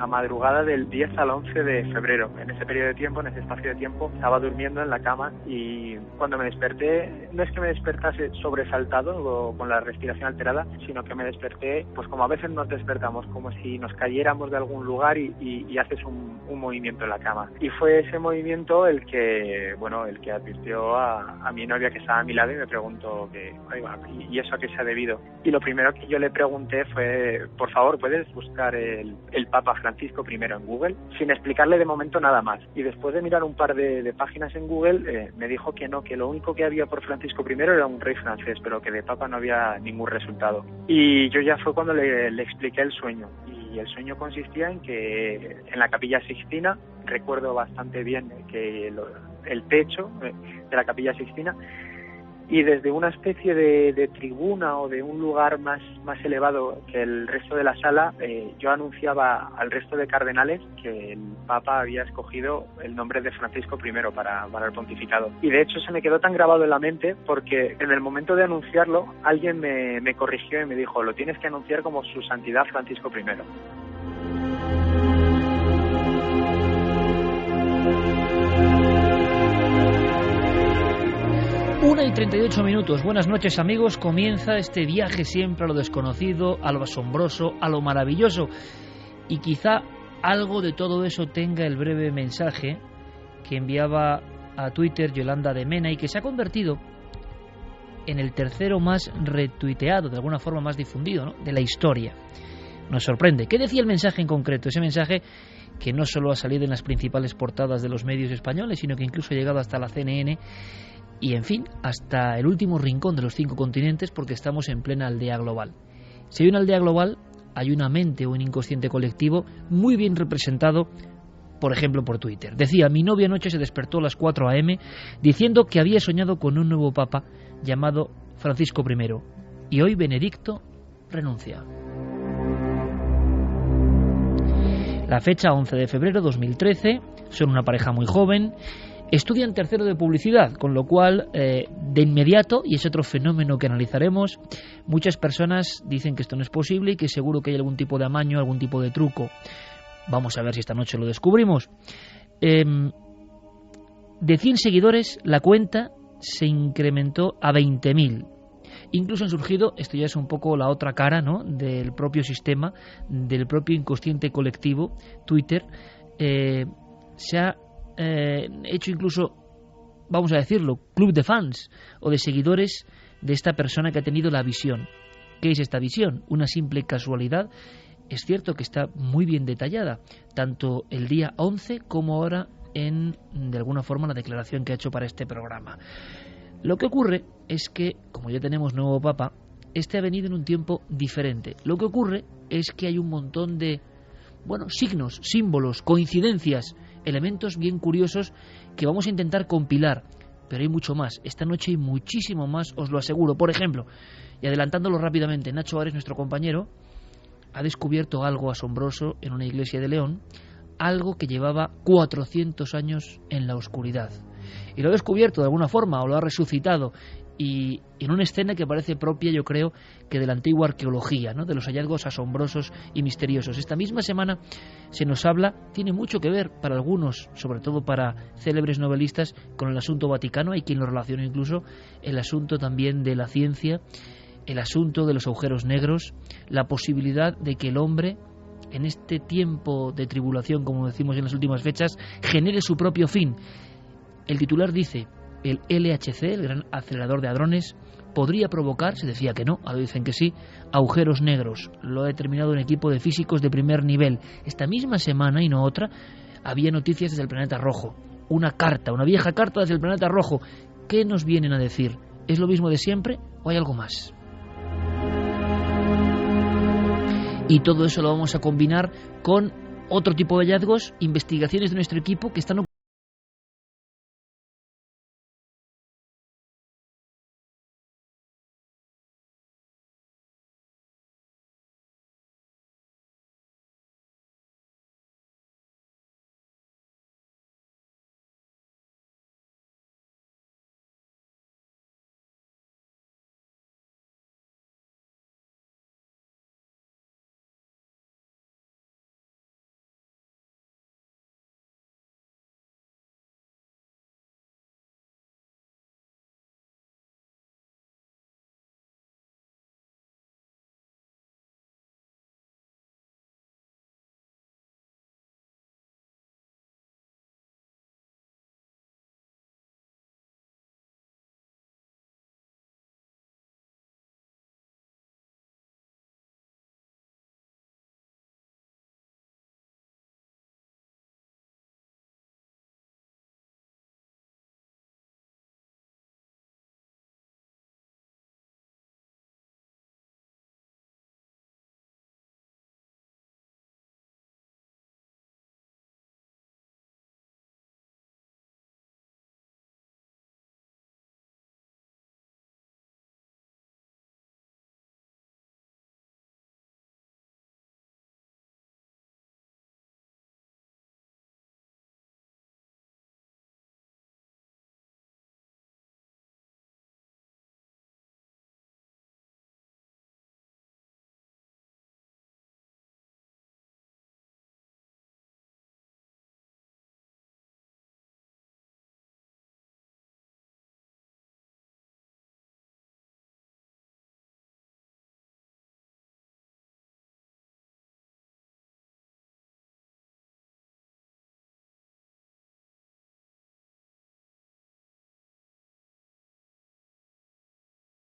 la madrugada del 10 al 11 de febrero. En ese periodo de tiempo, en ese espacio de tiempo, estaba durmiendo en la cama y cuando me desperté, no es que me despertase sobresaltado o con la respiración alterada, sino que me desperté, pues como a veces nos despertamos, como si nos cayéramos de algún lugar y haces un movimiento en la cama. Y fue ese movimiento el que advirtió a mi novia que estaba a mi lado y me preguntó ¿y eso a qué se ha debido? Y lo primero que yo le pregunté fue, por favor, ¿puedes buscar el Papa Francisco I en Google? Sin explicarle de momento nada más. Y después de mirar un par de páginas en Google, me dijo que no, que lo único que había por Francisco I era un rey francés, pero que de Papa no había ningún resultado. Y yo ya fue cuando le expliqué el sueño. Y el sueño consistía en que en la Capilla Sixtina, recuerdo bastante bien que el techo de la Capilla Sixtina, y desde una especie de tribuna o de un lugar más elevado que el resto de la sala, yo anunciaba al resto de cardenales que el Papa había escogido el nombre de Francisco I para el pontificado. Y de hecho se me quedó tan grabado en la mente porque en el momento de anunciarlo alguien me corrigió y me dijo, lo tienes que anunciar como Su Santidad Francisco I. 1:38. Buenas noches, amigos. Comienza este viaje siempre a lo desconocido, a lo asombroso, a lo maravilloso. Y quizá algo de todo eso tenga el breve mensaje que enviaba a Twitter Yolanda de Mena y que se ha convertido en el tercero más retuiteado, de alguna forma más difundido, ¿no?, de la historia. Nos sorprende. ¿Qué decía el mensaje en concreto? Ese mensaje que no solo ha salido en las principales portadas de los medios españoles, sino que incluso ha llegado hasta la CNN y, en fin, hasta el último rincón de los 5 continentes, porque estamos en plena aldea global. Si hay una aldea global, hay una mente o un inconsciente colectivo muy bien representado, por ejemplo, por Twitter. Decía, mi novia anoche se despertó a las 4 a.m. diciendo que había soñado con un nuevo papa llamado Francisco I, y hoy Benedicto renuncia. La fecha, 11 de febrero 2013, son una pareja muy joven, estudian tercero de publicidad, con lo cual, de inmediato, y es otro fenómeno que analizaremos, muchas personas dicen que esto no es posible y que seguro que hay algún tipo de amaño, algún tipo de truco. Vamos a ver si esta noche lo descubrimos. De 100 seguidores, la cuenta se incrementó a 20.000. Incluso han surgido, esto ya es un poco la otra cara, ¿no?, del propio sistema, del propio inconsciente colectivo, Twitter. Se ha hecho incluso, vamos a decirlo, club de fans o de seguidores de esta persona que ha tenido la visión. ¿Qué es esta visión? ¿Una simple casualidad? Es cierto que está muy bien detallada, tanto el día 11 como ahora en, de alguna forma, la declaración que ha hecho para este programa. Lo que ocurre es que, como ya tenemos nuevo Papa, este ha venido en un tiempo diferente. Lo que ocurre es que hay un montón de, signos, símbolos, coincidencias, elementos bien curiosos que vamos a intentar compilar. Pero hay mucho más. Esta noche hay muchísimo más, os lo aseguro. Por ejemplo, y adelantándolo rápidamente, Nacho Ares, nuestro compañero, ha descubierto algo asombroso en una iglesia de León, algo que llevaba 400 años en la oscuridad. Y lo ha descubierto de alguna forma, o lo ha resucitado, y en una escena que parece propia, yo creo, que de la antigua arqueología, ¿no?, de los hallazgos asombrosos y misteriosos. Esta misma semana se nos habla, tiene mucho que ver para algunos, sobre todo para célebres novelistas, con el asunto vaticano. Hay quien lo relaciona incluso el asunto también de la ciencia, el asunto de los agujeros negros, la posibilidad de que el hombre, en este tiempo de tribulación, como decimos en las últimas fechas, genere su propio fin. El titular dice, el LHC, el Gran Acelerador de Hadrones, podría provocar, se decía que no, ahora dicen que sí, agujeros negros. Lo ha determinado un equipo de físicos de primer nivel. Esta misma semana, y no otra, había noticias desde el planeta rojo. Una carta, una vieja carta desde el planeta rojo. ¿Qué nos vienen a decir? ¿Es lo mismo de siempre o hay algo más? Y todo eso lo vamos a combinar con otro tipo de hallazgos, investigaciones de nuestro equipo que están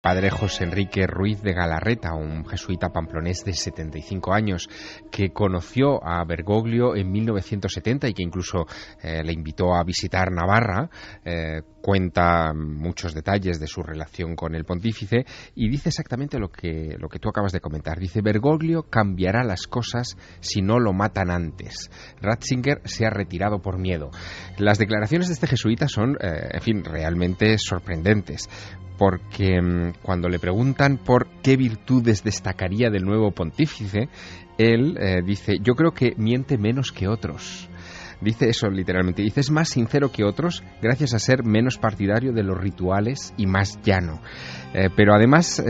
padre José Enrique Ruiz de Galarreta, un jesuita pamplonés de 75 años que conoció a Bergoglio en 1970 y que incluso le invitó a visitar Navarra. Cuenta muchos detalles de su relación con el pontífice y dice exactamente lo que tú acabas de comentar. Dice: Bergoglio cambiará las cosas si no lo matan antes. Ratzinger se ha retirado por miedo. Las declaraciones de este jesuita son, en fin, realmente sorprendentes, porque cuando le preguntan por qué virtudes destacaría del nuevo pontífice, él dice: yo creo que miente menos que otros. Dice eso literalmente, dice: es más sincero que otros gracias a ser menos partidario de los rituales y más llano. Pero además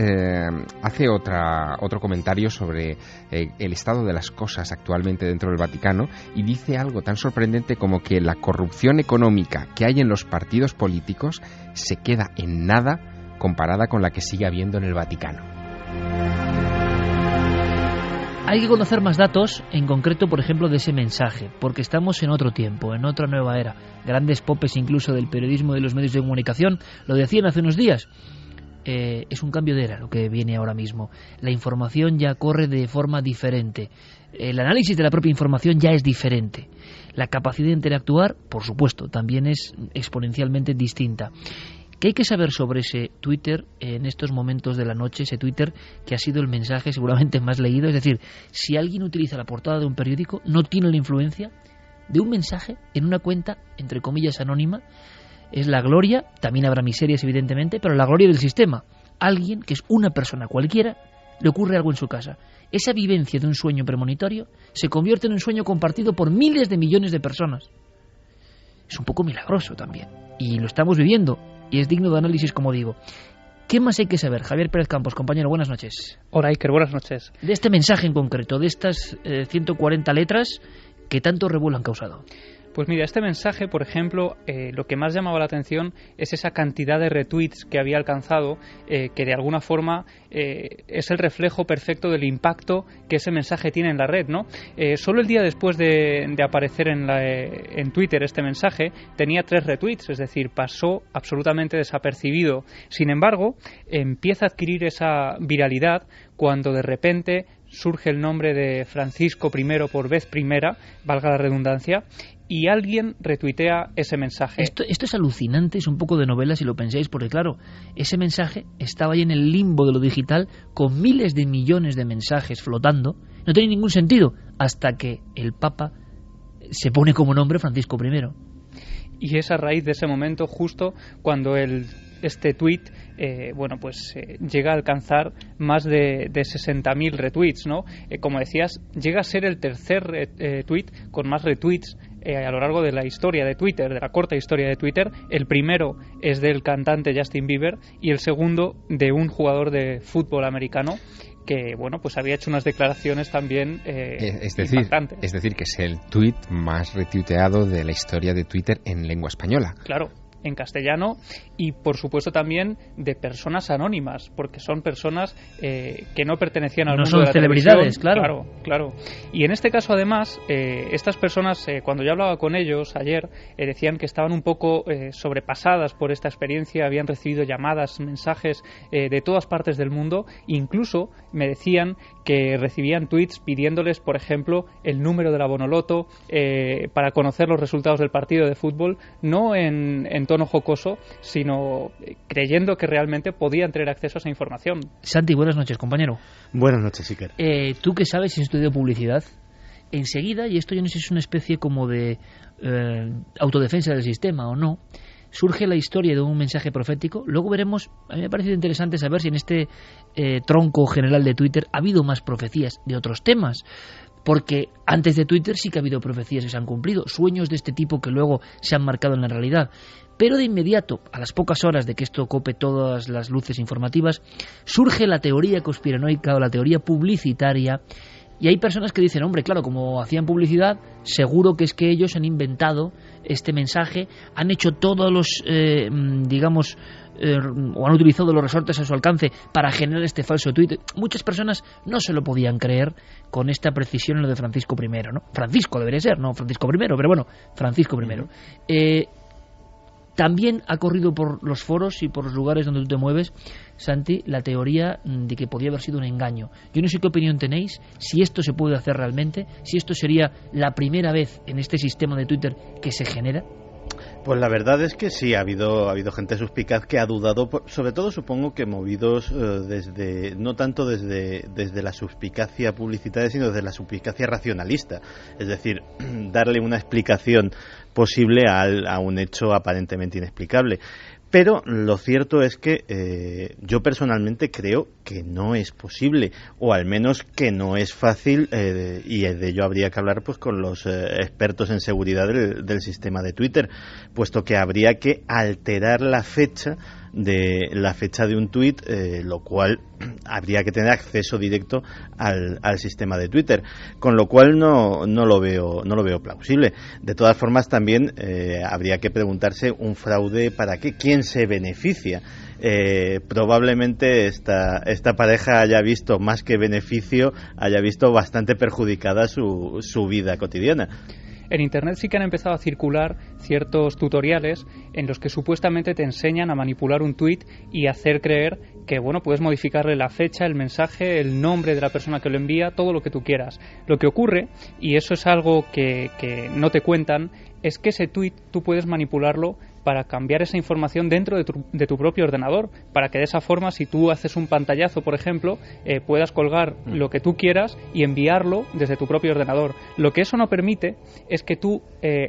hace otro comentario sobre el estado de las cosas actualmente dentro del Vaticano y dice algo tan sorprendente como que la corrupción económica que hay en los partidos políticos se queda en nada comparada con la que sigue habiendo en el Vaticano. Hay que conocer más datos, en concreto, por ejemplo, de ese mensaje, porque estamos en otro tiempo, en otra nueva era. Grandes popes incluso del periodismo y de los medios de comunicación lo decían hace unos días. Es un cambio de era lo que viene ahora mismo. La información ya corre de forma diferente. El análisis de la propia información ya es diferente. La capacidad de interactuar, por supuesto, también es exponencialmente distinta. ¿Qué hay que saber sobre ese Twitter en estos momentos de la noche? Ese Twitter que ha sido el mensaje seguramente más leído. Es decir, si alguien utiliza la portada de un periódico, no tiene la influencia de un mensaje en una cuenta, entre comillas, anónima. Es la gloria, también habrá miserias evidentemente, pero la gloria del sistema. Alguien que es una persona cualquiera, le ocurre algo en su casa. Esa vivencia de un sueño premonitorio se convierte en un sueño compartido por miles de millones de personas. Es un poco milagroso también, y lo estamos viviendo. Y es digno de análisis, como digo. ¿Qué más hay que saber? Javier Pérez Campos, compañero, buenas noches. Hola, Iker, buenas noches. De este mensaje en concreto, de estas 140 letras que tanto revuelo han causado. Pues mira, este mensaje, por ejemplo, lo que más llamaba la atención es esa cantidad de retweets que había alcanzado, que de alguna forma es el reflejo perfecto del impacto que ese mensaje tiene en la red, ¿no? Solo el día después de aparecer en Twitter este mensaje tenía 3 retweets, es decir, pasó absolutamente desapercibido. Sin embargo, empieza a adquirir esa viralidad cuando de repente surge el nombre de Francisco I por vez primera, valga la redundancia, y alguien retuitea ese mensaje. Esto es alucinante, es un poco de novela si lo pensáis, porque claro, ese mensaje estaba ahí en el limbo de lo digital con miles de millones de mensajes flotando. No tenía ningún sentido hasta que el Papa se pone como nombre Francisco I. Y es a raíz de ese momento justo cuando este tuit llega a alcanzar más de 60.000 retweets, ¿no? Como decías, llega a ser el tercer tuit con más retweets a lo largo de la historia de Twitter, de la corta historia de Twitter. El primero es del cantante Justin Bieber y el segundo de un jugador de fútbol americano que, bueno, pues había hecho unas declaraciones también impactantes. Es decir, que es el tuit más retuiteado de la historia de Twitter en lengua española. Claro, en castellano, y por supuesto también de personas anónimas, porque son personas que no pertenecían al mundo de la celebridades, televisión. Claro. Y en este caso además, estas personas, cuando yo hablaba con ellos ayer, decían que estaban un poco sobrepasadas por esta experiencia, habían recibido llamadas, mensajes de todas partes del mundo, incluso me decían que recibían tweets pidiéndoles, por ejemplo, el número de la Bonoloto para conocer los resultados del partido de fútbol, no en tono jocoso, sino creyendo que realmente podían tener acceso a esa información. Santi, buenas noches, compañero. Buenas noches, Iker. ¿Tú qué sabes si has estudiado publicidad? Enseguida, y esto yo no sé si es una especie como de autodefensa del sistema o no, surge la historia de un mensaje profético. Luego veremos, a mí me ha parecido interesante saber si en este tronco general de Twitter ha habido más profecías de otros temas, porque antes de Twitter sí que ha habido profecías que se han cumplido, sueños de este tipo que luego se han marcado en la realidad. Pero de inmediato, a las pocas horas de que esto cope todas las luces informativas, surge la teoría conspiranoica o la teoría publicitaria. Y hay personas que dicen, hombre, claro, como hacían publicidad, seguro que es que ellos han inventado este mensaje, han hecho todos los, o han utilizado los resortes a su alcance para generar este falso tuit. Muchas personas no se lo podían creer con esta precisión en lo de Francisco I, ¿no? Francisco debería ser, no Francisco I, pero bueno, Francisco I. También ha corrido por los foros y por los lugares donde tú te mueves, Santi, la teoría de que podía haber sido un engaño. Yo no sé qué opinión tenéis, si esto se puede hacer realmente, si esto sería la primera vez en este sistema de Twitter que se genera. Pues la verdad es que sí, ha habido gente suspicaz que ha dudado, sobre todo supongo que movidos no tanto desde la suspicacia publicitaria, sino desde la suspicacia racionalista. Es decir, darle una explicación posible a un hecho aparentemente inexplicable. Pero lo cierto es que yo personalmente creo que no es posible, o al menos que no es fácil, y de ello habría que hablar pues con los expertos en seguridad del sistema de Twitter, puesto que habría que alterar la fecha de un tuit, lo cual habría que tener acceso directo al sistema de Twitter, con lo cual no lo veo plausible. De todas formas, también habría que preguntarse un fraude para qué, quién se beneficia. Probablemente esta pareja haya visto más que beneficio, haya visto bastante perjudicada su vida cotidiana. En Internet sí que han empezado a circular ciertos tutoriales en los que supuestamente te enseñan a manipular un tuit y hacer creer que, bueno, puedes modificarle la fecha, el mensaje, el nombre de la persona que lo envía, todo lo que tú quieras. Lo que ocurre, y eso es algo que no te cuentan, es que ese tuit tú puedes manipularlo para cambiar esa información dentro de tu propio ordenador, para que de esa forma, si tú haces un pantallazo, por ejemplo, puedas colgar lo que tú quieras y enviarlo desde tu propio ordenador. Lo que eso no permite es que tú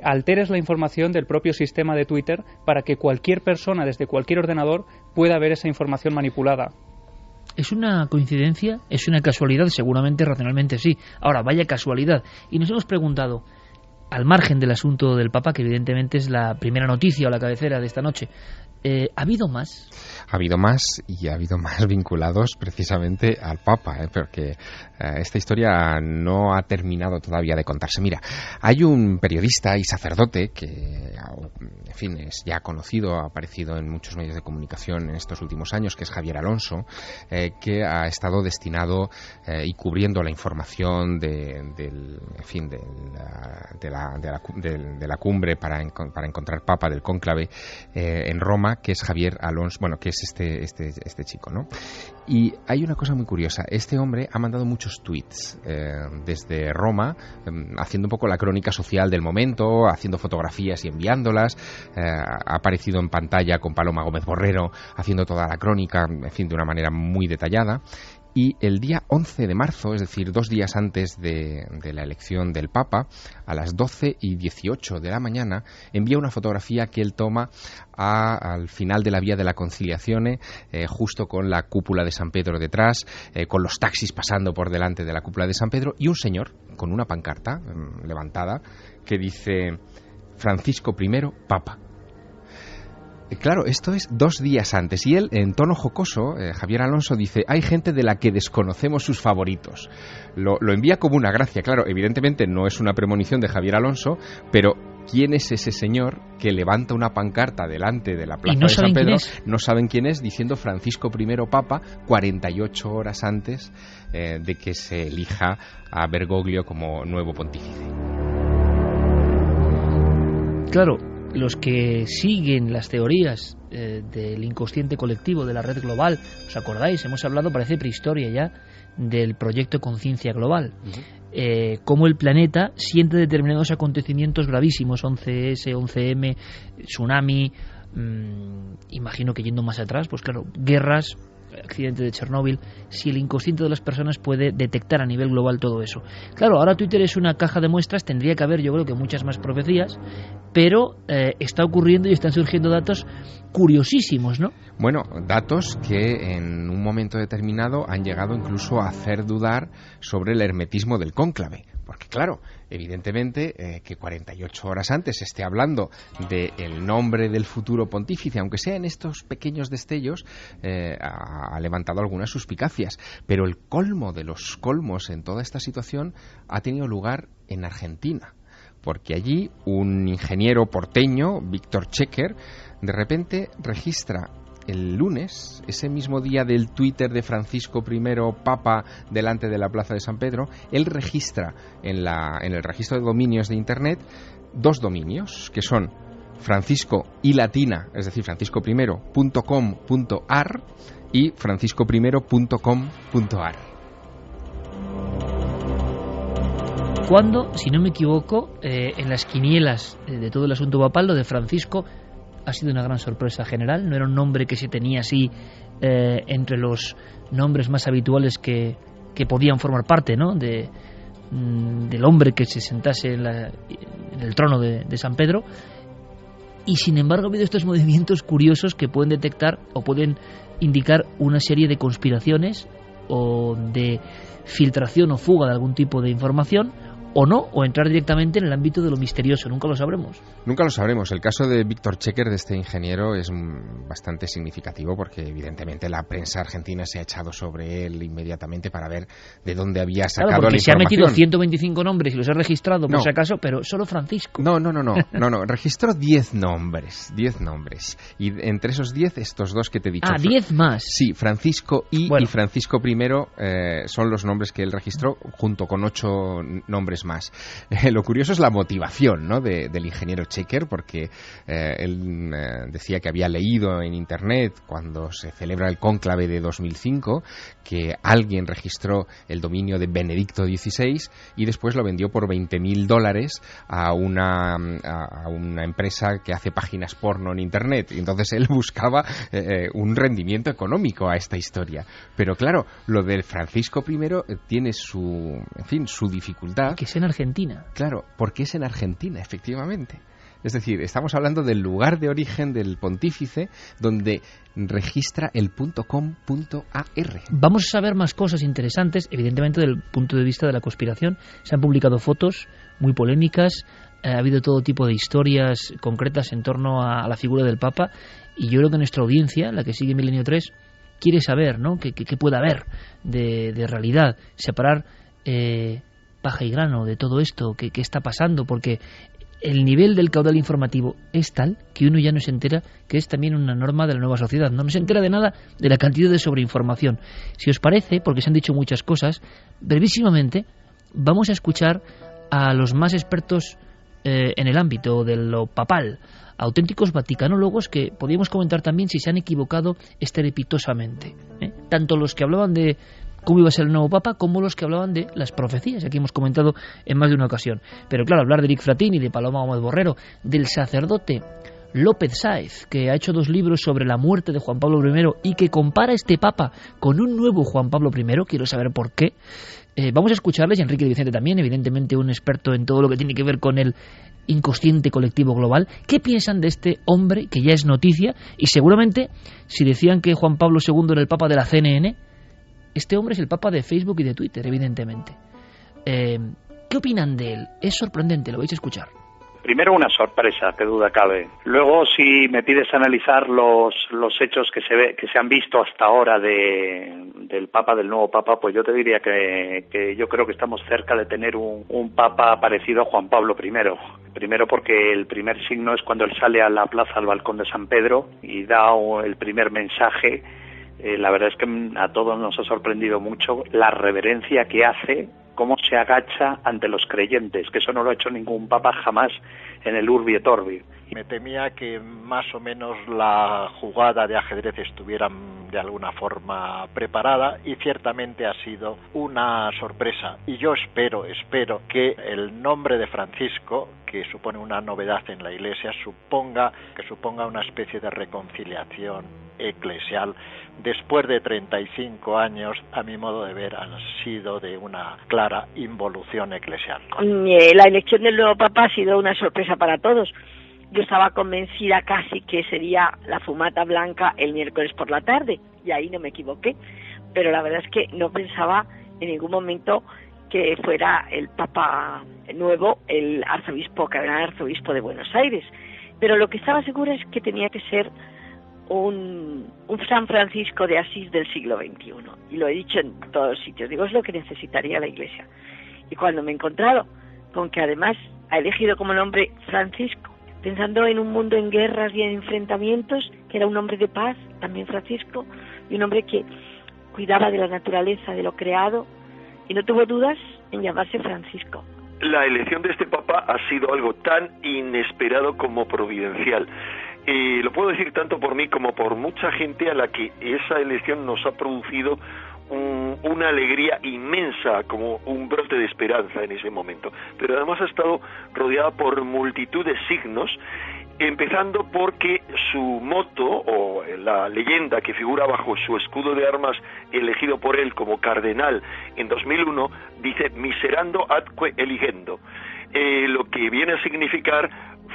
alteres la información del propio sistema de Twitter para que cualquier persona desde cualquier ordenador pueda ver esa información manipulada. ¿Es una coincidencia? ¿Es una casualidad? Seguramente, racionalmente sí. Ahora, vaya casualidad. Y nos hemos preguntado, al margen del asunto del Papa, que evidentemente es la primera noticia o la cabecera de esta noche, ¿ha habido más? Ha habido más, y ha habido más vinculados precisamente al Papa, porque esta historia no ha terminado todavía de contarse. Mira, hay un periodista y sacerdote que, en fin, es ya conocido, ha aparecido en muchos medios de comunicación en estos últimos años, que es Javier Alonso, que ha estado destinado y cubriendo la información de la cumbre para encontrar Papa, del cónclave en Roma, que es Javier Alonso, bueno, que es este chico, ¿no? Y hay una cosa muy curiosa. Este hombre ha mandado muchos tweets desde Roma, haciendo un poco la crónica social del momento, haciendo fotografías y enviándolas. Ha aparecido en pantalla con Paloma Gómez Borrero, haciendo toda la crónica, en fin, de una manera muy detallada. Y el día 11 de marzo, es decir, 2 días antes de la elección del Papa, a las 12:18 de la mañana, envía una fotografía que él toma al final de la Vía de la Conciliazione, justo con la cúpula de San Pedro detrás, con los taxis pasando por delante de la cúpula de San Pedro, y un señor con una pancarta levantada que dice: Francisco I, Papa. Claro, esto es 2 días antes, y él, en tono jocoso, Javier Alonso, dice: hay gente de la que desconocemos sus favoritos. Lo envía como una gracia. Claro, evidentemente no es una premonición de Javier Alonso, pero ¿quién es ese señor que levanta una pancarta delante de la plaza de San Pedro? No saben quién es, diciendo Francisco I, Papa, 48 horas antes de que se elija a Bergoglio como nuevo pontífice. Claro, los que siguen las teorías del inconsciente colectivo de la red global, ¿os acordáis? Hemos hablado, parece prehistoria ya, del proyecto Conciencia Global. Cómo el planeta siente determinados acontecimientos gravísimos, 11S, 11M, tsunami, imagino que yendo más atrás, pues claro, guerras, accidente de Chernóbil, si el inconsciente de las personas puede detectar a nivel global todo eso. Claro, ahora Twitter es una caja de muestras, tendría que haber, yo creo que muchas más profecías, pero está ocurriendo y están surgiendo datos curiosísimos, ¿no? Bueno, datos que en un momento determinado han llegado incluso a hacer dudar sobre el hermetismo del cónclave. Porque claro, evidentemente que 48 horas antes se esté hablando del nombre del futuro pontífice, aunque sea en estos pequeños destellos, ha levantado algunas suspicacias. Pero el colmo de los colmos en toda esta situación ha tenido lugar en Argentina. Porque allí un ingeniero porteño, Víctor Checker, de repente registra el lunes, ese mismo día del Twitter de Francisco I, Papa, delante de la Plaza de San Pedro, él registra en el registro de dominios de Internet 2 dominios, que son Francisco y latina, es decir, franciscoprimero.com.ar y franciscoprimero.com.ar. Cuando, si no me equivoco, en las quinielas de todo el asunto papal, lo de Francisco ha sido una gran sorpresa general. No era un nombre que se tenía así entre los nombres más habituales que podían formar parte, ¿no?, del hombre que se sentase en el trono de San Pedro. Y sin embargo ha habido estos movimientos curiosos que pueden detectar o pueden indicar una serie de conspiraciones o de filtración o fuga de algún tipo de información, o no, o entrar directamente en el ámbito de lo misterioso. Nunca lo sabremos. Nunca lo sabremos. El caso de Víctor Checker, de este ingeniero, es bastante significativo porque evidentemente la prensa argentina se ha echado sobre él inmediatamente para ver de dónde había sacado la información. Se ha metido 125 nombres y los ha registrado por si acaso, pero solo Francisco. No. Registró 10 nombres. Y entre esos 10, estos dos que te he dicho. 10 más. Sí, Francisco y Francisco I son los nombres que él registró, junto con 8 nombres más. Lo curioso es la motivación, ¿no?, del ingeniero Checker, porque él decía que había leído en internet, cuando se celebra el cónclave de 2005, que alguien registró el dominio de Benedicto XVI y después lo vendió por $20,000 a una empresa que hace páginas porno en internet. Y entonces él buscaba un rendimiento económico a esta historia. Pero claro, lo del Francisco I tiene su dificultad. Que es en Argentina. Claro, porque es en Argentina, efectivamente. Es decir, estamos hablando del lugar de origen del pontífice, donde registra el .com.ar. Vamos a saber más cosas interesantes, evidentemente desde el punto de vista de la conspiración. Se han publicado fotos muy polémicas, ha habido todo tipo de historias concretas en torno a la figura del Papa, y yo creo que nuestra audiencia, la que sigue Milenio 3, quiere saber, ¿no?, qué puede haber de realidad, separar paja y grano de todo esto, qué está pasando, porque el nivel del caudal informativo es tal que uno ya no se entera, que es también una norma de la nueva sociedad, no se entera de nada de la cantidad de sobreinformación. Si os parece, porque se han dicho muchas cosas, brevísimamente vamos a escuchar a los más expertos en el ámbito de lo papal, auténticos vaticanólogos que podríamos comentar también si se han equivocado estrepitosamente, tanto los que hablaban de cómo iba a ser el nuevo Papa, como los que hablaban de las profecías. Aquí hemos comentado en más de una ocasión. Pero claro, hablar de Eric Fratini, de Paloma Gómez Borrero, del sacerdote López Sáez, que ha hecho 2 libros sobre la muerte de Juan Pablo I y que compara a este Papa con un nuevo Juan Pablo I, quiero saber por qué. Vamos a escucharles, y Enrique de Vicente también, evidentemente un experto en todo lo que tiene que ver con el inconsciente colectivo global. ¿Qué piensan de este hombre que ya es noticia? Y seguramente, si decían que Juan Pablo II era el Papa de la CNN, este hombre es el Papa de Facebook y de Twitter, evidentemente. ¿Qué opinan de él? Es sorprendente, lo vais a escuchar. Primero, una sorpresa, qué duda cabe. Luego, si me pides analizar los hechos que se han visto hasta ahora del Papa, del nuevo Papa, pues yo te diría que yo creo que estamos cerca de tener un Papa parecido a Juan Pablo I. Primero porque el primer signo es cuando él sale a la plaza, al balcón de San Pedro, y da el primer mensaje. La verdad es que a todos nos ha sorprendido mucho la reverencia que hace, cómo se agacha ante los creyentes, que eso no lo ha hecho ningún papa jamás en el Urbi et Orbi. Me temía que más o menos la jugada de ajedrez estuviera de alguna forma preparada, y ciertamente ha sido una sorpresa. Y yo espero que el nombre de Francisco, que supone una novedad en la Iglesia, suponga una especie de reconciliación eclesial. Después de 35 años, a mi modo de ver, han sido de una clara involución eclesial. La elección del nuevo Papa ha sido una sorpresa para todos. Yo estaba convencida casi que sería la fumata blanca el miércoles por la tarde, y ahí no me equivoqué. Pero la verdad es que no pensaba en ningún momento que fuera el Papa nuevo, el cardenal arzobispo de Buenos Aires. Pero lo que estaba segura es que tenía que ser un San Francisco de Asís del siglo XXI. Y lo he dicho en todos sitios. Digo, es lo que necesitaría la Iglesia. Y cuando me he encontrado con que además ha elegido como nombre Francisco, pensando en un mundo en guerras y en enfrentamientos, que era un hombre de paz, también Francisco, y un hombre que cuidaba de la naturaleza, de lo creado, y no tuvo dudas en llamarse Francisco. la elección de este Papa ha sido algo tan inesperado como providencial. Lo puedo decir tanto por mí como por mucha gente a la que esa elección nos ha producido una alegría inmensa, como un brote de esperanza en ese momento. Pero además ha estado rodeada por multitud de signos, empezando porque su moto, o la leyenda que figura bajo su escudo de armas elegido por él como cardenal en 2001, dice miserando atque eligendo, lo que viene a significar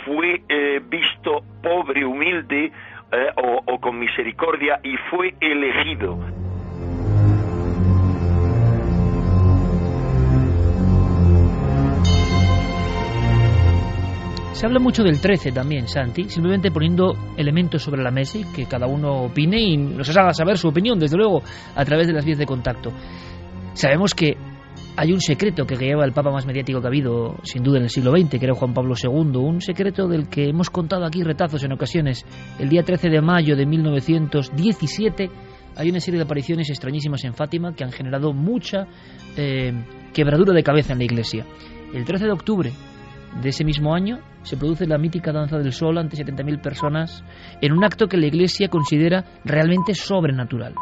fue visto pobre, humilde o con misericordia, y fue elegido. Se habla mucho del 13 también, Santi, simplemente poniendo elementos sobre la mesa y que cada uno opine y nos haga saber su opinión, desde luego, a través de las vías de contacto. Sabemos que hay un secreto que lleva el Papa más mediático que ha habido, sin duda, en el siglo XX, que era Juan Pablo II, un secreto del que hemos contado aquí retazos en ocasiones. El día 13 de mayo de 1917 hay una serie de apariciones extrañísimas en Fátima que han generado mucha quebradura de cabeza en la Iglesia. El 13 de octubre de ese mismo año se produce la mítica danza del sol ante 70.000 personas en un acto que la Iglesia considera realmente sobrenatural.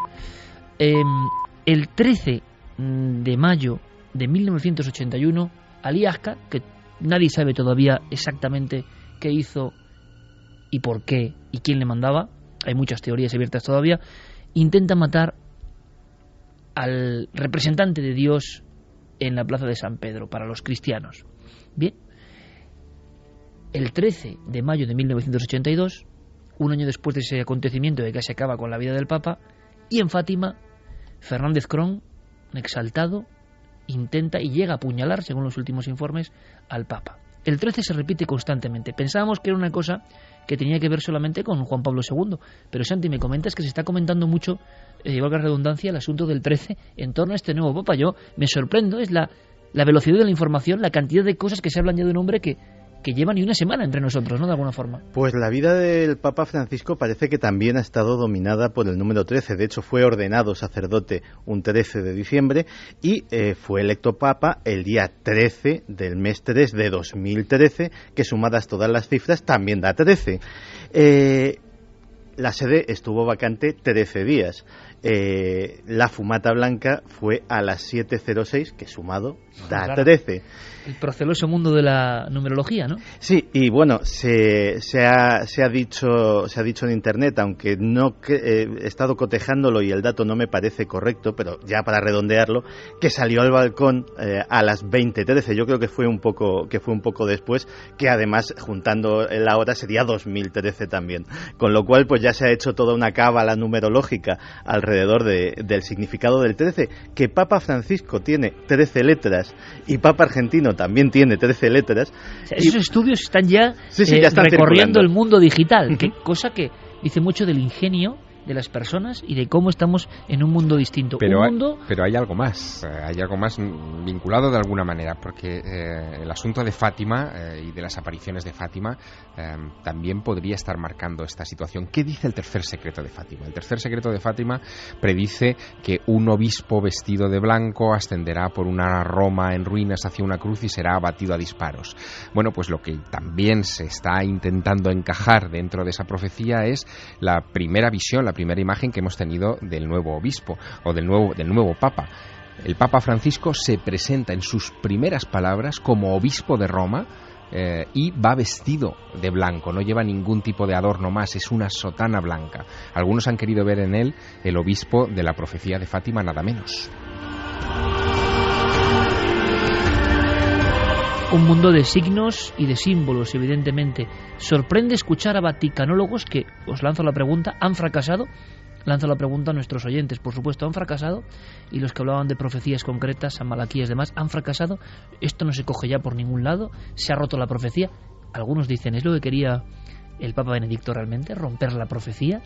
El 13 de mayo de 1981, Ali Akbar, que nadie sabe todavía exactamente qué hizo y por qué y quién le mandaba, hay muchas teorías abiertas todavía, intenta matar al representante de Dios en la plaza de San Pedro para los cristianos. Bien, el 13 de mayo de 1982, un año después de ese acontecimiento de que se acaba con la vida del Papa, y en Fátima, Fernández Crón, exaltado, intenta y llega a apuñalar, según los últimos informes, al Papa. El 13 se repite constantemente. Pensábamos que era una cosa que tenía que ver solamente con Juan Pablo II, pero Santi, me comentas que se está comentando mucho, valga la redundancia, el asunto del 13 en torno a este nuevo Papa. Yo me sorprendo, es la velocidad de la información, la cantidad de cosas que se hablan ya de un hombre que lleva ni una semana entre nosotros, ¿no?, de alguna forma. Pues la vida del Papa Francisco parece que también ha estado dominada por el número 13. De hecho, fue ordenado sacerdote un 13 de diciembre y fue electo Papa el día 13 del mes 3 de 2013, que sumadas todas las cifras también da 13. La sede estuvo vacante 13 días. La fumata blanca fue a las 7:06, que sumado da claro, 13. El proceloso mundo de la numerología, ¿no? Sí, y bueno, se ha dicho en internet, aunque no he estado cotejándolo y el dato no me parece correcto, pero ya para redondearlo, que salió al balcón a las 20:13. Yo creo que fue un poco después, que además juntando la hora sería 2013 también. Con lo cual pues ya se ha hecho toda una cábala numerológica alrededor del significado del 13, que Papa Francisco tiene 13 letras y Papa Argentino también tiene 13 letras. O sea, esos estudios están ya, ya están recorriendo el mundo digital, cosa que dice mucho del ingenio de las personas y de cómo estamos en un mundo distinto. Pero hay algo más vinculado de alguna manera, porque el asunto de Fátima y de las apariciones de Fátima también podría estar marcando esta situación. ¿Qué dice el tercer secreto de Fátima? El tercer secreto de Fátima predice que un obispo vestido de blanco ascenderá por una Roma en ruinas hacia una cruz y será abatido a disparos. Bueno, pues lo que también se está intentando encajar dentro de esa profecía es la primera visión, la primera imagen que hemos tenido del nuevo obispo o del nuevo Papa. El Papa Francisco se presenta en sus primeras palabras como obispo de Roma y va vestido de blanco, no lleva ningún tipo de adorno más, es una sotana blanca. Algunos han querido ver en él el obispo de la profecía de Fátima, nada menos. Un mundo de signos y de símbolos, evidentemente. Sorprende escuchar a vaticanólogos que, os lanzo la pregunta, han fracasado. Lanzo la pregunta a nuestros oyentes, por supuesto, han fracasado. Y los que hablaban de profecías concretas, San Malaquías y demás, han fracasado. Esto no se coge ya por ningún lado, se ha roto la profecía. Algunos dicen, ¿es lo que quería el Papa Benedicto realmente? ¿Romper la profecía?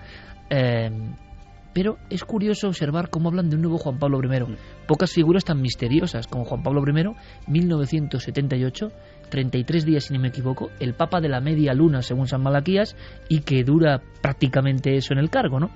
Pero es curioso observar cómo hablan de un nuevo Juan Pablo I. Pocas figuras tan misteriosas como Juan Pablo I, 1978, 33 días si no me equivoco, el Papa de la media luna según San Malaquías, y que dura prácticamente eso en el cargo, ¿no?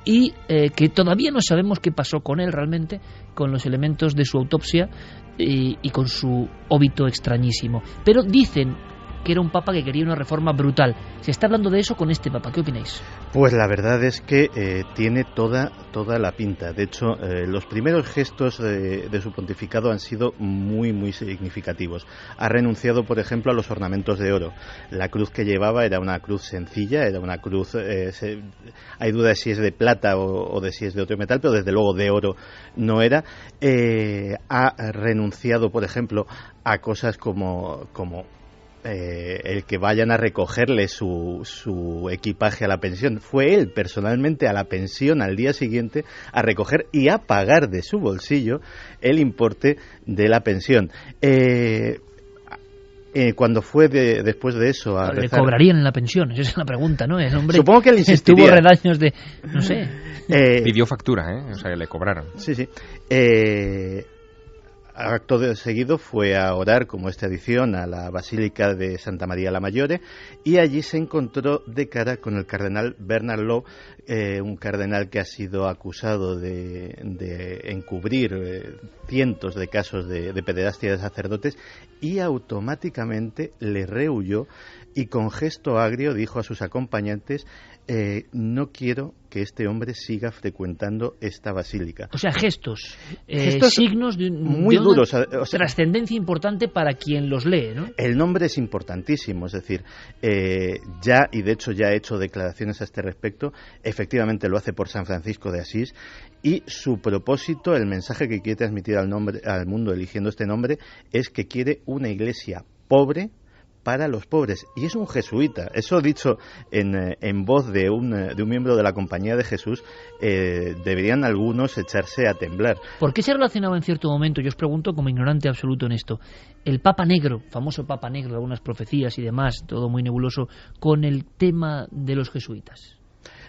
y que todavía no sabemos qué pasó con él realmente, con los elementos de su autopsia y con su óbito extrañísimo. Pero dicen que era un papa que quería una reforma brutal. Se está hablando de eso con este papa. ¿Qué opináis? Pues la verdad es que tiene toda la pinta. De hecho, los primeros gestos de su pontificado han sido muy, muy significativos. Ha renunciado, por ejemplo, a los ornamentos de oro. La cruz que llevaba era una cruz sencilla, era una cruz... hay duda de si es de plata o de si es de otro metal, pero desde luego de oro no era. Ha renunciado, por ejemplo, a cosas como el que vayan a recogerle su equipaje a la pensión. Fue él personalmente a la pensión al día siguiente a recoger y a pagar de su bolsillo el importe de la pensión. Cuando fue después de eso a ¿Le rezar... cobrarían en la pensión? Esa es la pregunta, ¿no? El hombre supongo que él insistiría. Tuvo redaños de... no sé. Pidió factura, o sea, que le cobraron. Sí. Acto de seguido fue a orar, como esta edición, a la Basílica de Santa María la Maggiore, y allí se encontró de cara con el cardenal Bernard Law, un cardenal que ha sido acusado de encubrir cientos de casos de pederastia de sacerdotes, y automáticamente le rehuyó y con gesto agrio dijo a sus acompañantes: no quiero que este hombre siga frecuentando esta basílica. O sea, gestos signos de muy duros, o sea, trascendencia importante para quien los lee, ¿no? El nombre es importantísimo, es decir, ya, y de hecho ya ha hecho declaraciones a este respecto, efectivamente lo hace por San Francisco de Asís, y su propósito, el mensaje que quiere transmitir al mundo eligiendo este nombre, es que quiere una iglesia pobre para los pobres, y es un jesuita. Eso dicho en voz de un miembro de la Compañía de Jesús, deberían algunos echarse a temblar. ¿Por qué se relacionaba en cierto momento, yo os pregunto como ignorante absoluto en esto, el Papa Negro, famoso Papa Negro, algunas profecías y demás, todo muy nebuloso, con el tema de los jesuitas?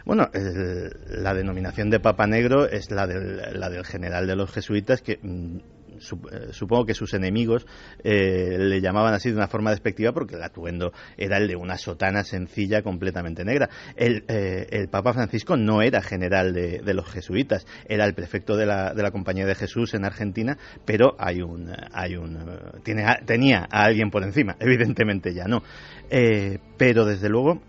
Bueno, la denominación de Papa Negro es la del general de los jesuitas, que supongo que sus enemigos le llamaban así de una forma despectiva porque el atuendo era el de una sotana sencilla completamente negra. El Papa Francisco no era general de los jesuitas, era el prefecto de la Compañía de Jesús en Argentina, pero tenía a alguien por encima, evidentemente ya no. Pero desde luego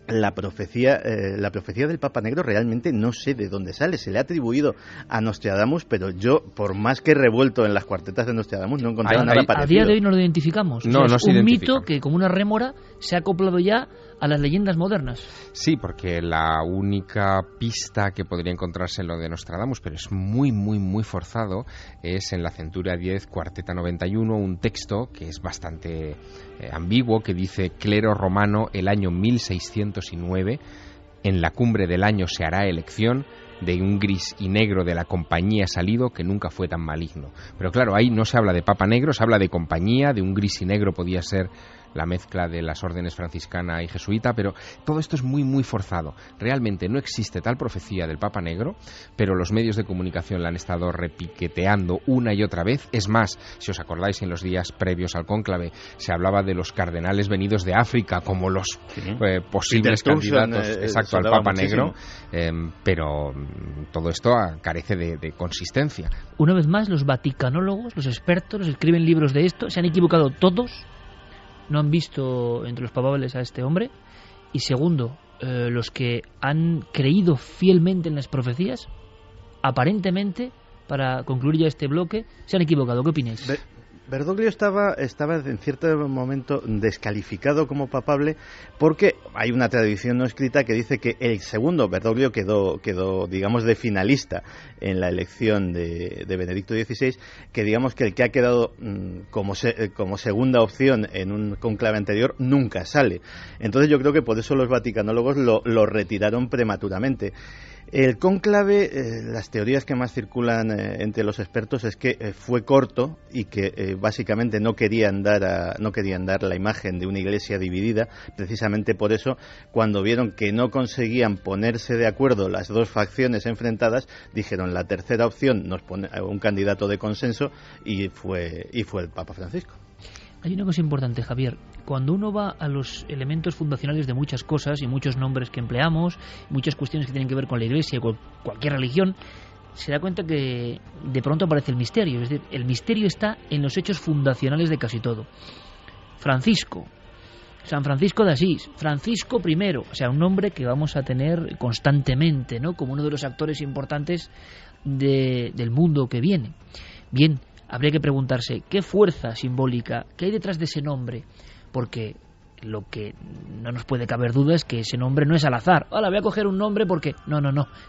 la profecía del Papa Negro realmente no sé de dónde sale. Se le ha atribuido a Nostradamus, pero yo, por más que he revuelto en las cuartetas de Nostradamus, no he encontrado nada parecido. A día de hoy no lo identificamos. No, es un identifica. mito que, como una rémora, se ha acoplado ya a las leyendas modernas. Sí, porque la única pista que podría encontrarse en lo de Nostradamus, pero es muy, muy, muy forzado, es en la Centuria 10, Cuarteta 91, un texto que es bastante ambiguo, que dice: clero romano, el año 1609, en la cumbre del año se hará elección, de un gris y negro de la compañía salido que nunca fue tan maligno. Pero claro, ahí no se habla de Papa Negro, se habla de compañía, de un gris y negro podía ser la mezcla de las órdenes franciscana y jesuita, pero todo esto es muy, muy forzado. Realmente no existe tal profecía del Papa Negro, pero los medios de comunicación la han estado repiqueteando una y otra vez. Es más, si os acordáis, en los días previos al cónclave se hablaba de los cardenales venidos de África como los posibles candidatos al Papa Negro, pero todo esto carece de consistencia. Una vez más, los vaticanólogos, los expertos, los que escriben libros de esto, se han equivocado todos. No han visto entre los papables a este hombre. Y segundo, los que han creído fielmente en las profecías, aparentemente, para concluir ya este bloque, se han equivocado. ¿Qué opináis? Bergoglio estaba en cierto momento descalificado como papable porque hay una tradición no escrita que dice que el segundo Bergoglio quedó digamos de finalista en la elección de Benedicto XVI, que digamos que el que ha quedado como segunda opción en un conclave anterior nunca sale. Entonces yo creo que por eso los vaticanólogos lo retiraron prematuramente. El cónclave, las teorías que más circulan entre los expertos es que fue corto y que básicamente no querían dar la imagen de una iglesia dividida. Precisamente por eso, cuando vieron que no conseguían ponerse de acuerdo las dos facciones enfrentadas, dijeron: la tercera opción nos pone un candidato de consenso, y fue el Papa Francisco. Hay una cosa importante, Javier. cuando uno va a los elementos fundacionales de muchas cosas y muchos nombres que empleamos, muchas cuestiones que tienen que ver con la Iglesia o con cualquier religión, se da cuenta que de pronto aparece el misterio. Es decir, el misterio está en los hechos fundacionales de casi todo. Francisco, San Francisco de Asís, Francisco I, o sea, un nombre que vamos a tener constantemente, ¿no?, como uno de los actores importantes del mundo que viene. Bien, habría que preguntarse qué fuerza simbólica, qué hay detrás de ese nombre, porque lo que no nos puede caber duda es que ese nombre no es al azar. Ahora voy a coger un nombre porque... No.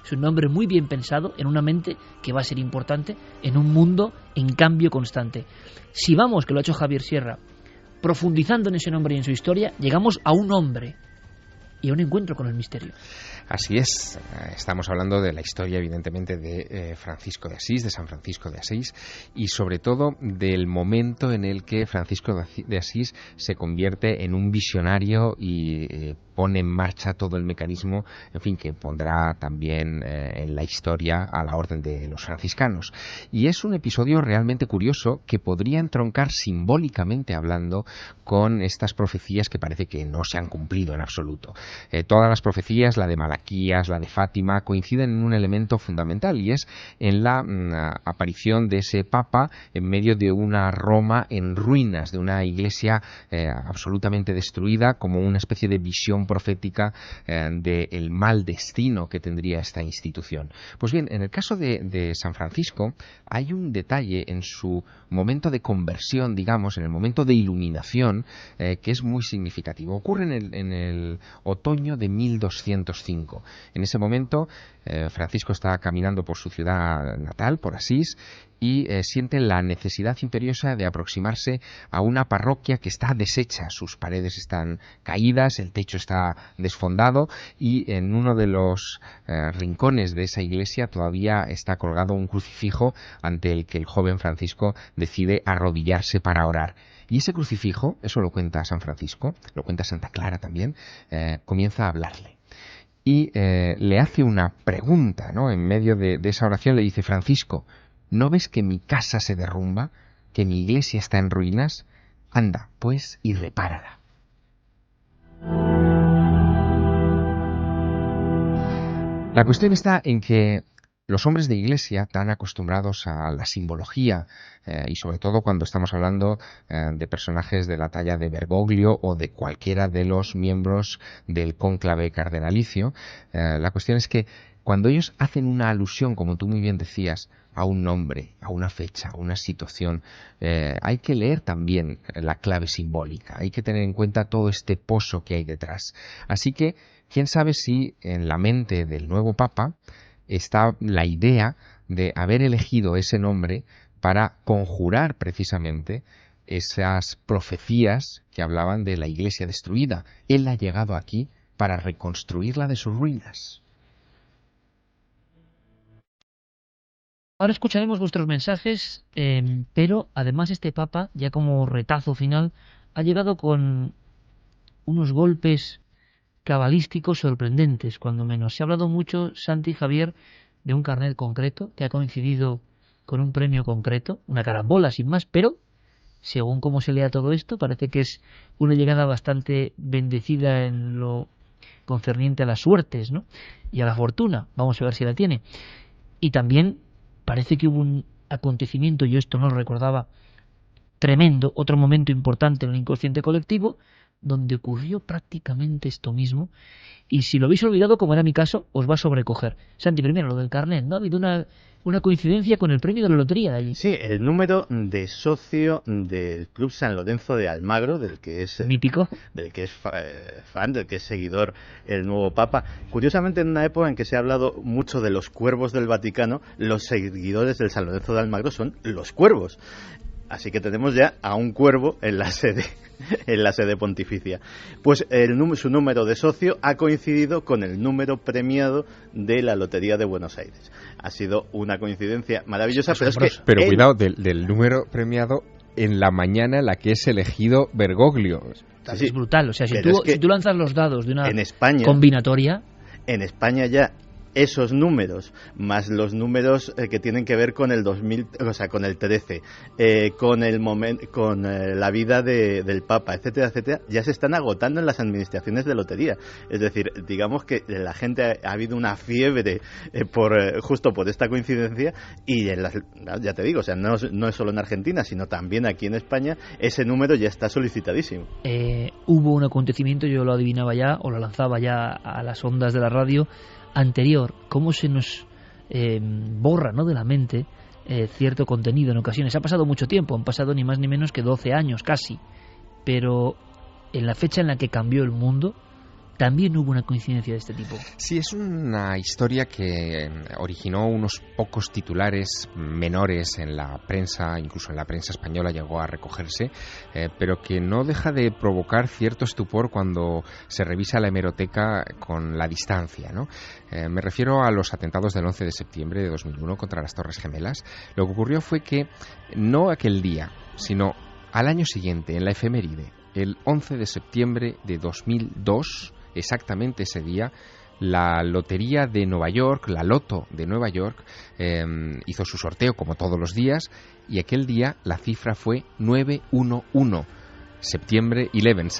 Es un nombre muy bien pensado en una mente que va a ser importante en un mundo en cambio constante. Si vamos, que lo ha hecho Javier Sierra, profundizando en ese nombre y en su historia, llegamos a un hombre y a un encuentro con el misterio. Así es, estamos hablando de la historia, evidentemente, de Francisco de Asís, de San Francisco de Asís, y sobre todo del momento en el que Francisco de Asís se convierte en un visionario y pone en marcha todo el mecanismo, en fin, que pondrá también en la historia a la orden de los franciscanos. Y es un episodio realmente curioso que podría entroncar simbólicamente hablando con estas profecías que parece que no se han cumplido en absoluto. Todas las profecías, la de Malaquías, la de Fátima, coinciden en un elemento fundamental, y es en la aparición de ese Papa en medio de una Roma en ruinas, de una iglesia absolutamente destruida, como una especie de visión profética del mal destino que tendría esta institución. Pues bien, en el caso de San Francisco hay un detalle en su momento de conversión, digamos, en el momento de iluminación, que es muy significativo. Ocurre en el otoño de 1205. En ese momento Francisco está caminando por su ciudad natal, por Asís, y siente la necesidad imperiosa de aproximarse a una parroquia que está deshecha. Sus paredes están caídas, el techo está desfondado, y en uno de los rincones de esa iglesia todavía está colgado un crucifijo ante el que el joven Francisco decide arrodillarse para orar. Y ese crucifijo, eso lo cuenta San Francisco, lo cuenta Santa Clara también, comienza a hablarle. Y le hace una pregunta, ¿no? En medio de esa oración le dice: Francisco, ¿no ves que mi casa se derrumba, que mi iglesia está en ruinas? Anda, pues, y repárala. La cuestión está en que los hombres de iglesia, tan acostumbrados a la simbología, y sobre todo cuando estamos hablando de personajes de la talla de Bergoglio o de cualquiera de los miembros del cónclave cardenalicio, la cuestión es que cuando ellos hacen una alusión, como tú muy bien decías, a un nombre, a una fecha, a una situación, hay que leer también la clave simbólica, hay que tener en cuenta todo este pozo que hay detrás. Así que, quién sabe si en la mente del nuevo Papa está la idea de haber elegido ese nombre para conjurar precisamente esas profecías que hablaban de la iglesia destruida. Él ha llegado aquí para reconstruirla de sus ruinas. Ahora escucharemos vuestros mensajes, pero además este Papa, ya como retazo final, ha llegado con unos golpes cabalísticos sorprendentes, cuando menos. Se ha hablado mucho, Santi y Javier, de un carnet concreto que ha coincidido con un premio concreto, una carambola sin más, pero según cómo se lea todo esto, parece que es una llegada bastante bendecida en lo concerniente a las suertes, ¿no?, y a la fortuna. Vamos a ver si la tiene. Y también parece que hubo un acontecimiento, yo esto no lo recordaba, tremendo, otro momento importante en el inconsciente colectivo, donde ocurrió prácticamente esto mismo, y si lo habéis olvidado, como era mi caso, os va a sobrecoger. Santi, primero lo del carnet, ¿no? Ha habido una coincidencia con el premio de la lotería de allí. Sí, el número de socio del Club San Lorenzo de Almagro, del que es mítico, del que es fan, del que es seguidor el nuevo Papa. Curiosamente, en una época en que se ha hablado mucho de los cuervos del Vaticano, los seguidores del San Lorenzo de Almagro son los cuervos. Así que tenemos ya a un cuervo en la sede pontificia. Pues su número de socio ha coincidido con el número premiado de la Lotería de Buenos Aires. Ha sido una coincidencia maravillosa, pero cuidado del número premiado en la mañana en la que es elegido Bergoglio. Sí, es brutal. O sea, si tú lanzas los dados de una en España, combinatoria... En España ya esos números, más los números que tienen que ver con el 2000, o sea, con el 13, con el con la vida del Papa, etcétera, etcétera, ya se están agotando en las administraciones de lotería. Es decir, digamos que la gente ha habido una fiebre justo por esta coincidencia, y ya te digo, o sea, no es solo en Argentina, sino también aquí en España, ese número ya está solicitadísimo. Hubo un acontecimiento, yo lo adivinaba ya, o lo lanzaba ya a las ondas de la radio anterior, cómo se nos borra, ¿no?, de la mente cierto contenido en ocasiones. Ha pasado mucho tiempo, han pasado ni más ni menos que 12 años casi, pero en la fecha en la que cambió el mundo también hubo una coincidencia de este tipo. Sí, es una historia que originó unos pocos titulares menores en la prensa, incluso en la prensa española llegó a recogerse, pero que no deja de provocar cierto estupor cuando se revisa la hemeroteca con la distancia, ¿no? Me refiero a los atentados del 11 de septiembre de 2001 contra las Torres Gemelas. Lo que ocurrió fue que no aquel día, sino al año siguiente, en la efeméride, el 11 de septiembre de 2002, exactamente ese día, la lotería de Nueva York, la Loto de Nueva York, hizo su sorteo como todos los días, y aquel día la cifra fue 911, September 11.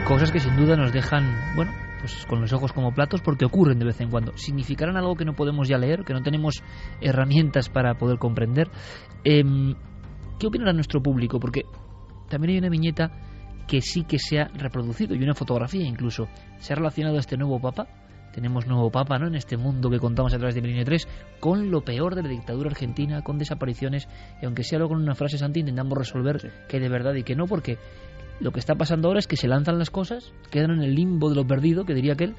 Cosas que sin duda nos dejan, bueno, pues con los ojos como platos, porque ocurren de vez en cuando. ¿Significarán algo que no podemos ya leer, que no tenemos herramientas para poder comprender? ¿Qué opinará nuestro público? Porque también hay una viñeta que sí que se ha reproducido, y una fotografía incluso. Se ha relacionado a este nuevo Papa. Tenemos nuevo Papa, ¿no?, en este mundo que contamos a través de Milenio 3, con lo peor de la dictadura argentina, con desapariciones, y aunque sea luego con una frase, Santi, intentamos resolver qué hay de verdad y qué no, porque lo que está pasando ahora es que se lanzan las cosas, quedan en el limbo de lo perdido, que diría aquel,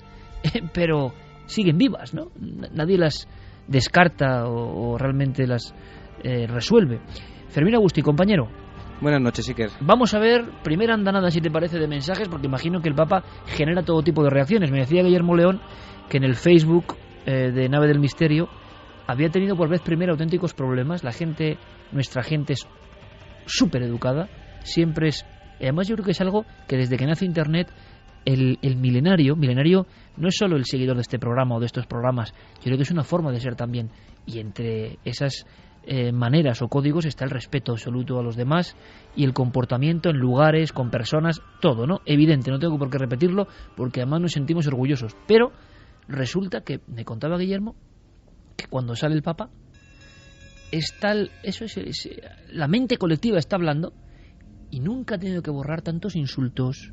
pero siguen vivas, ¿no? Nadie las descarta o realmente las resuelve. Fermín Agustí, compañero. Buenas noches, Iker. Vamos a ver, primera andanada, si te parece, de mensajes, porque imagino que el Papa genera todo tipo de reacciones. Me decía Guillermo León que en el Facebook de Nave del Misterio había tenido por vez primera auténticos problemas. La gente, nuestra gente es súper educada, siempre es... Además, yo creo que es algo que desde que nace Internet, el milenario no es solo el seguidor de este programa o de estos programas, yo creo que es una forma de ser también. Y entre esas maneras o códigos está el respeto absoluto a los demás y el comportamiento en lugares, con personas, todo, ¿no? Evidente, no tengo por qué repetirlo, porque además nos sentimos orgullosos. Pero resulta que, me contaba Guillermo, que cuando sale el Papa, la mente colectiva está hablando, y nunca ha tenido que borrar tantos insultos,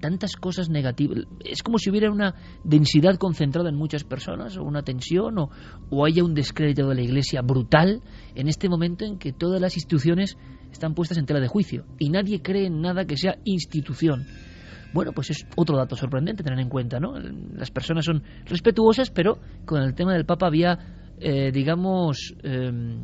tantas cosas negativas. Es como si hubiera una densidad concentrada en muchas personas, o una tensión, o haya un descrédito de la Iglesia brutal en este momento en que todas las instituciones están puestas en tela de juicio y nadie cree en nada que sea institución. Bueno, pues es otro dato sorprendente tener en cuenta, ¿no? Las personas son respetuosas, pero con el tema del Papa había,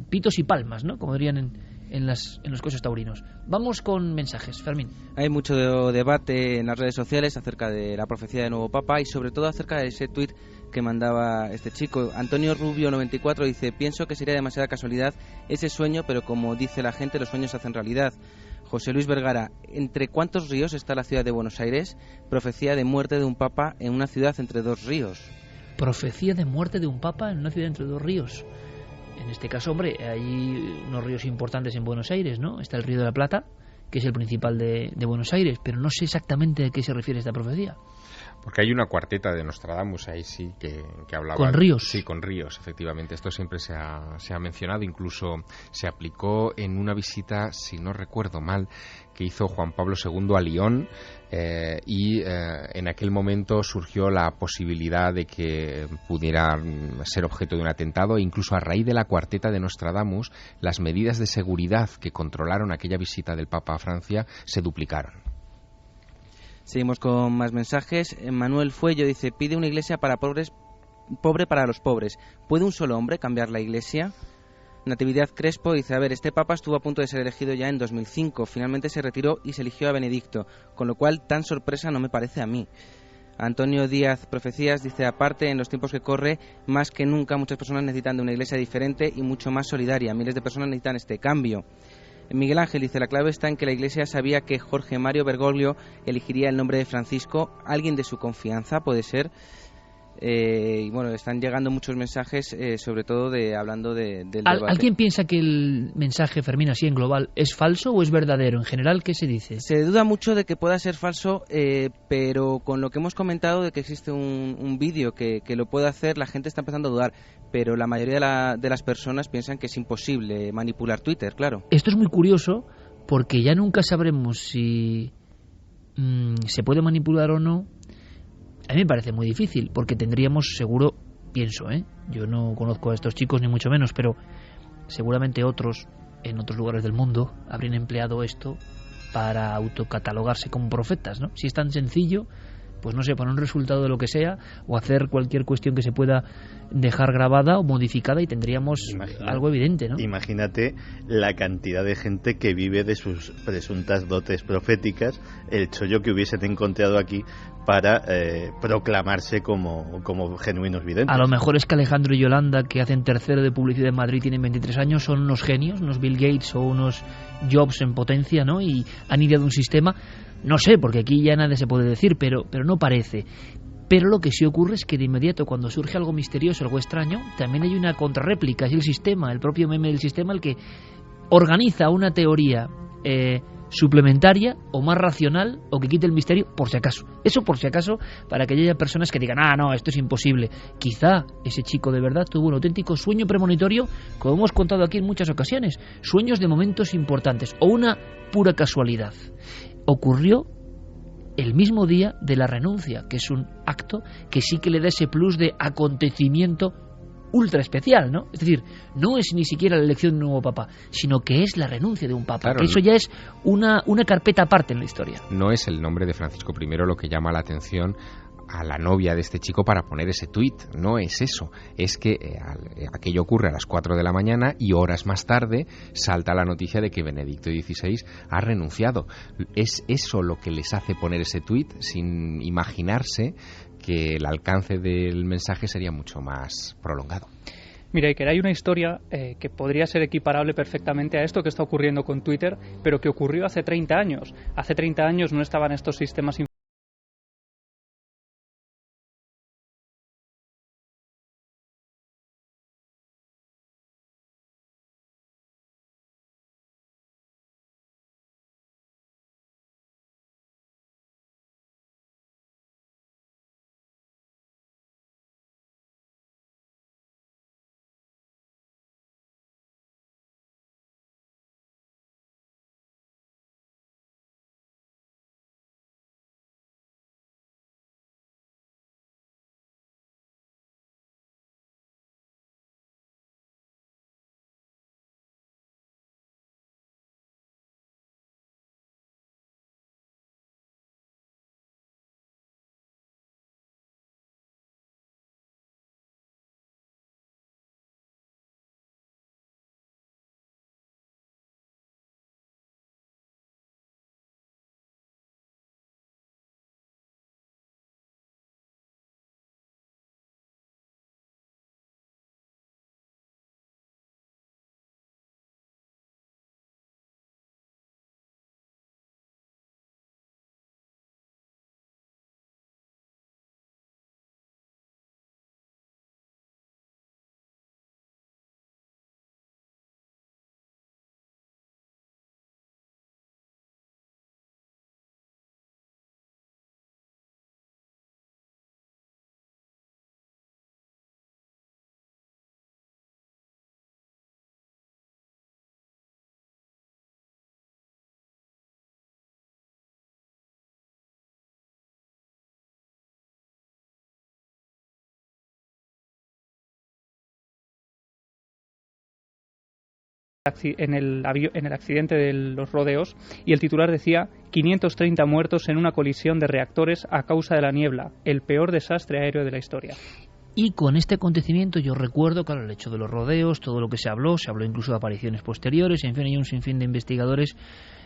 pitos y palmas, ¿no?, como dirían en los coches taurinos. Vamos con mensajes, Fermín. Hay mucho debate en las redes sociales acerca de la profecía del nuevo Papa y sobre todo acerca de ese tuit que mandaba este chico. Antonio Rubio 94 dice: pienso que sería demasiada casualidad ese sueño, pero como dice la gente, los sueños se hacen realidad. José Luis Vergara: ¿entre cuántos ríos está la ciudad de Buenos Aires? Profecía de muerte de un papa en una ciudad entre dos ríos. Profecía de muerte de un papa en una ciudad entre dos ríos. En este caso, hombre, hay unos ríos importantes en Buenos Aires, ¿no? Está el Río de la Plata, que es el principal de Buenos Aires, pero no sé exactamente a qué se refiere esta profecía. Porque hay una cuarteta de Nostradamus ahí sí que hablaba... ¿Con ríos? Sí, con ríos, efectivamente. Esto siempre se ha mencionado, incluso se aplicó en una visita, si no recuerdo mal, que hizo Juan Pablo II a Lyon, en aquel momento surgió la posibilidad de que pudiera ser objeto de un atentado, e incluso a raíz de la cuarteta de Nostradamus, las medidas de seguridad que controlaron aquella visita del Papa a Francia se duplicaron. Seguimos con más mensajes. Manuel Fuello dice: pide una iglesia para pobres, pobre para los pobres. ¿Puede un solo hombre cambiar la iglesia? Natividad Crespo dice: a ver, este papa estuvo a punto de ser elegido ya en 2005, finalmente se retiró y se eligió a Benedicto, con lo cual tan sorpresa no me parece a mí. Antonio Díaz Profecías dice: aparte, en los tiempos que corre, más que nunca muchas personas necesitan de una iglesia diferente y mucho más solidaria. Miles de personas necesitan este cambio. Miguel Ángel dice, la clave está en que la Iglesia sabía que Jorge Mario Bergoglio elegiría el nombre de Francisco, alguien de su confianza, puede ser. Y bueno, están llegando muchos mensajes, sobre todo hablando del debate. ¿Alguien piensa que el mensaje, Fermín, así en global, es falso o es verdadero? En general, ¿qué se dice? Se duda mucho de que pueda ser falso, pero con lo que hemos comentado de que existe un vídeo que lo puede hacer, la gente está empezando a dudar, pero la mayoría de las personas piensan que es imposible manipular Twitter, claro. Esto es muy curioso porque ya nunca sabremos si se puede manipular o no. A mí me parece muy difícil, porque tendríamos seguro, pienso, yo no conozco a estos chicos ni mucho menos, pero seguramente otros en otros lugares del mundo habrían empleado esto para autocatalogarse como profetas, ¿no? Si es tan sencillo, pues no sé, poner un resultado de lo que sea o hacer cualquier cuestión que se pueda dejar grabada o modificada y tendríamos algo evidente, ¿no? Imagínate la cantidad de gente que vive de sus presuntas dotes proféticas, el chollo que hubiesen encontrado aquí para proclamarse como genuinos videntes. A lo mejor es que Alejandro y Yolanda, que hacen tercero de publicidad en Madrid, tienen 23 años, son unos genios, unos Bill Gates o unos Jobs en potencia, ¿no? Y han ideado un sistema, no sé, porque aquí ya nada se puede decir, pero no parece. Pero lo que sí ocurre es que de inmediato, cuando surge algo misterioso, algo extraño, también hay una contrarréplica, es el sistema, el propio meme del sistema, el que organiza una teoría suplementaria o más racional o que quite el misterio por si acaso. Eso por si acaso, para que haya personas que digan, no, esto es imposible. Quizá ese chico de verdad tuvo un auténtico sueño premonitorio, como hemos contado aquí en muchas ocasiones, sueños de momentos importantes o una pura casualidad. Ocurrió el mismo día de la renuncia, que es un acto que sí que le da ese plus de acontecimiento ultra especial, ¿no? Es decir, no es ni siquiera la elección de un nuevo papa, sino que es la renuncia de un papa, claro, que eso ya es una carpeta aparte en la historia. No es el nombre de Francisco I lo que llama la atención a la novia de este chico para poner ese tuit, no es eso, es que aquello ocurre a las 4 de la mañana y horas más tarde salta la noticia de que Benedicto XVI ha renunciado. Es eso lo que les hace poner ese tuit sin imaginarse que el alcance del mensaje sería mucho más prolongado. Mira, Iker, hay una historia que podría ser equiparable perfectamente a esto que está ocurriendo con Twitter, pero que ocurrió hace 30 años. Hace 30 años no estaban estos sistemas en el accidente de los rodeos, y el titular decía 530 muertos en una colisión de reactores a causa de la niebla, el peor desastre aéreo de la historia. Y con este acontecimiento yo recuerdo, claro, el hecho de los rodeos, todo lo que se habló incluso de apariciones posteriores, en fin, hay un sinfín de investigadores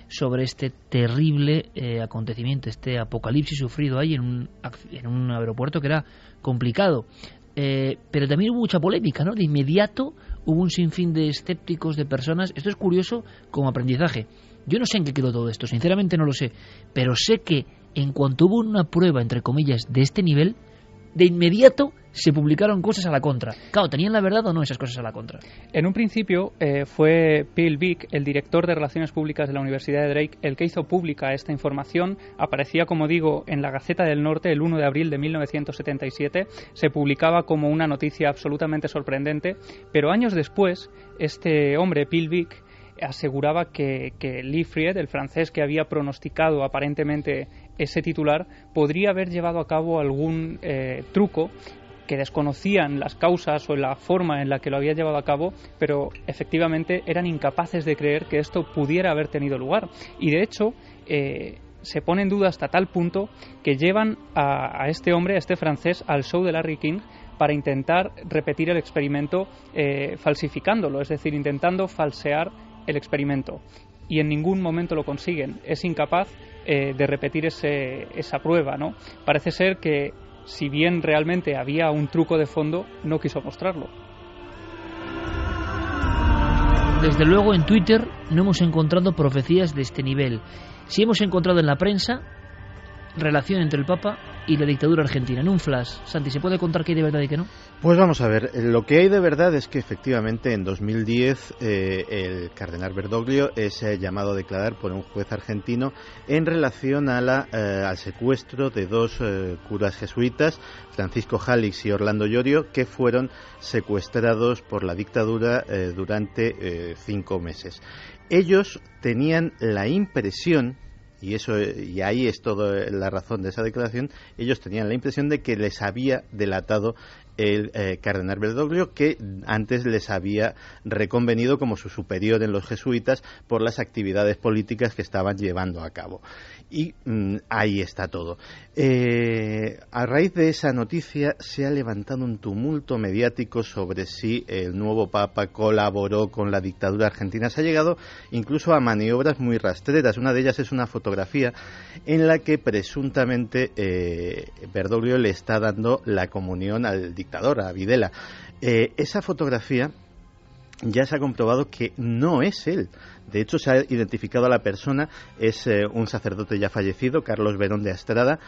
sobre este terrible acontecimiento, este apocalipsis sufrido ahí en un aeropuerto que era complicado. Pero también hubo mucha polémica, ¿no? De inmediato hubo un sinfín de escépticos, de personas. Esto es curioso como aprendizaje. Yo no sé en qué quedó todo esto, sinceramente no lo sé, pero sé que en cuanto hubo una prueba, entre comillas, de este nivel, de inmediato se publicaron cosas a la contra. Claro, ¿tenían la verdad o no esas cosas a la contra? En un principio fue Bill Vick, el director de Relaciones Públicas de la Universidad de Drake, el que hizo pública esta información. Aparecía, como digo, en la Gaceta del Norte el 1 de abril de 1977. Se publicaba como una noticia absolutamente sorprendente, pero años después, este hombre, Bill Vick, aseguraba que Lee Fried, el francés que había pronosticado aparentemente ese titular, podría haber llevado a cabo algún truco, que desconocían las causas o la forma en la que lo había llevado a cabo, pero efectivamente eran incapaces de creer que esto pudiera haber tenido lugar. Y de hecho se pone en duda hasta tal punto que llevan a este hombre, a este francés, al show de Larry King para intentar repetir el experimento falsificándolo, es decir, intentando falsear el experimento, y en ningún momento lo consiguen. Es incapaz de repetir esa prueba, ¿no? Parece ser que, si bien realmente había un truco de fondo, no quiso mostrarlo. Desde luego en Twitter no hemos encontrado profecías de este nivel. Sí hemos encontrado en la prensa relación entre el Papa y la dictadura argentina. En un flash, Santi, ¿se puede contar qué hay de verdad y qué no? Pues vamos a ver, lo que hay de verdad es que efectivamente en 2010 el cardenal Bergoglio es llamado a declarar por un juez argentino en relación a al secuestro de dos curas jesuitas, Francisco Jalix y Orlando Llorio, que fueron secuestrados por la dictadura durante 5 meses. Ellos tenían la impresión, y ahí es toda la razón de esa declaración, ellos tenían la impresión de que les había delatado el cardenal Bergoglio, que antes les había reconvenido como su superior en los jesuitas por las actividades políticas que estaban llevando a cabo. Y ahí está todo. A raíz de esa noticia se ha levantado un tumulto mediático sobre si el nuevo Papa colaboró con la dictadura argentina. Se ha llegado incluso a maniobras muy rastreras. Una de ellas es una fotografía en la que presuntamente Bergoglio le está dando la comunión al dictador, a Videla. Esa fotografía ya se ha comprobado que no es él. De hecho, se ha identificado a la persona, es un sacerdote ya fallecido, Carlos Verón de Astrada,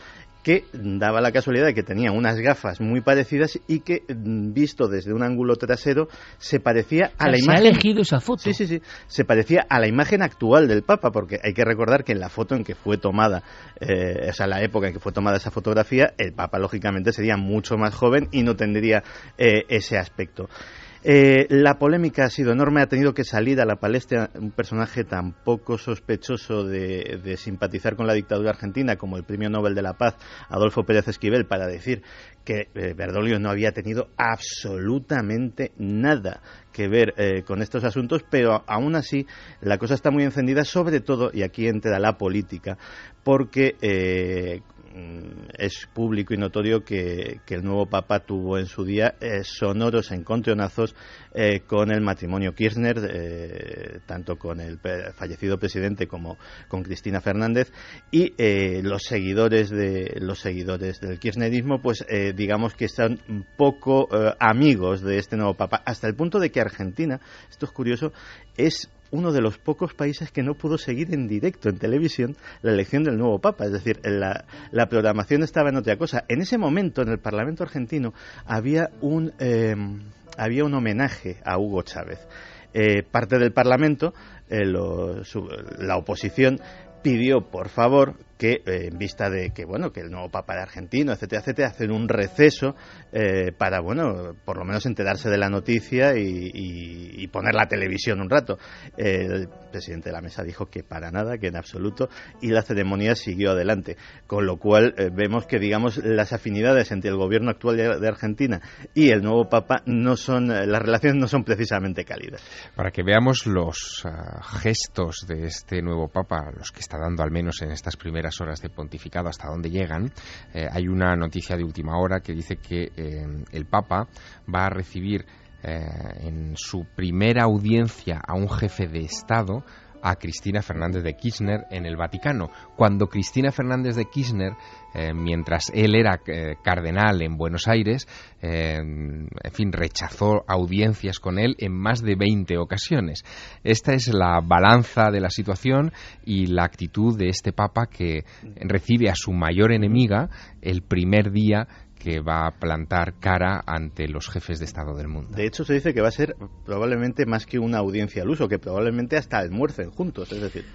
que daba la casualidad de que tenía unas gafas muy parecidas y que, visto desde un ángulo trasero, se parecía a la imagen... ¿Se ha elegido esa foto? Sí. Se parecía a la imagen actual del Papa, porque hay que recordar que en la foto en que fue tomada, la época en que fue tomada esa fotografía, el Papa, lógicamente, sería mucho más joven y no tendría ese aspecto. La polémica ha sido enorme, ha tenido que salir a la palestra un personaje tan poco sospechoso de simpatizar con la dictadura argentina como el Premio Nobel de la Paz, Adolfo Pérez Esquivel, para decir que Bergoglio no había tenido absolutamente nada que ver con estos asuntos, pero aún así la cosa está muy encendida, sobre todo, y aquí entra la política, porque es público y notorio que el nuevo Papa tuvo en su día sonoros encontronazos con el matrimonio Kirchner, tanto con el fallecido presidente como con Cristina Fernández, y los seguidores del kirchnerismo, pues digamos que están un poco amigos de este nuevo Papa, hasta el punto de que Argentina, esto es curioso, es uno de los pocos países que no pudo seguir en directo en televisión la elección del nuevo Papa. Es decir, la programación estaba en otra cosa. En ese momento, en el Parlamento argentino, había un homenaje a Hugo Chávez. Parte del Parlamento, la oposición, pidió, por favor, que en vista de que el nuevo Papa era argentino, etcétera, hacer un receso para, por lo menos enterarse de la noticia y poner la televisión un rato. El presidente de la mesa dijo que para nada, que en absoluto, y la ceremonia siguió adelante, con lo cual vemos que, las afinidades entre el gobierno actual de Argentina y el nuevo Papa las relaciones no son precisamente cálidas. Para que veamos los gestos de este nuevo Papa, los que está dando al menos en estas primeras horas de pontificado, hasta dónde llegan, hay una noticia de última hora que dice que el Papa va a recibir en su primera audiencia a un jefe de Estado a Cristina Fernández de Kirchner en el Vaticano. Cuando Cristina Fernández de Kirchner, mientras él era cardenal en Buenos Aires, en fin, rechazó audiencias con él en más de 20 ocasiones. Esta es la balanza de la situación y la actitud de este Papa, que recibe a su mayor enemiga el primer día que va a plantar cara ante los jefes de Estado del mundo. De hecho, se dice que va a ser probablemente más que una audiencia al uso, que probablemente hasta almuercen juntos, es decir...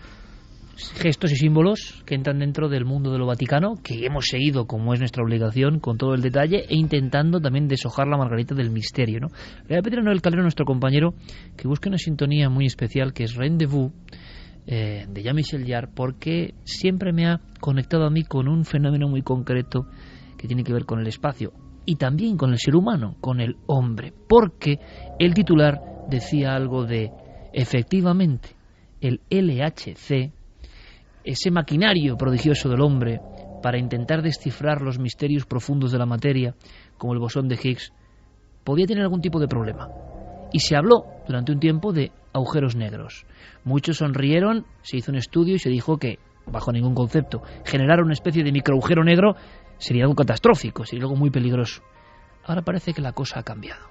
Gestos y símbolos que entran dentro del mundo de lo Vaticano, que hemos seguido, como es nuestra obligación, con todo el detalle, e intentando también deshojar la margarita del misterio, ¿no? Le voy a pedir a Noel Calero, nuestro compañero, que busque una sintonía muy especial, que es Rendezvous, de Jean-Michel Jarre, porque siempre me ha conectado a mí con un fenómeno muy concreto que tiene que ver con el espacio y también con el ser humano, con el hombre, porque el titular decía algo de, efectivamente, el LHC, ese maquinario prodigioso del hombre para intentar descifrar los misterios profundos de la materia, como el bosón de Higgs, podía tener algún tipo de problema. Y se habló durante un tiempo de agujeros negros. Muchos sonrieron, se hizo un estudio y se dijo que, bajo ningún concepto, generar una especie de microagujero negro sería algo catastrófico, sería algo muy peligroso. Ahora parece que la cosa ha cambiado.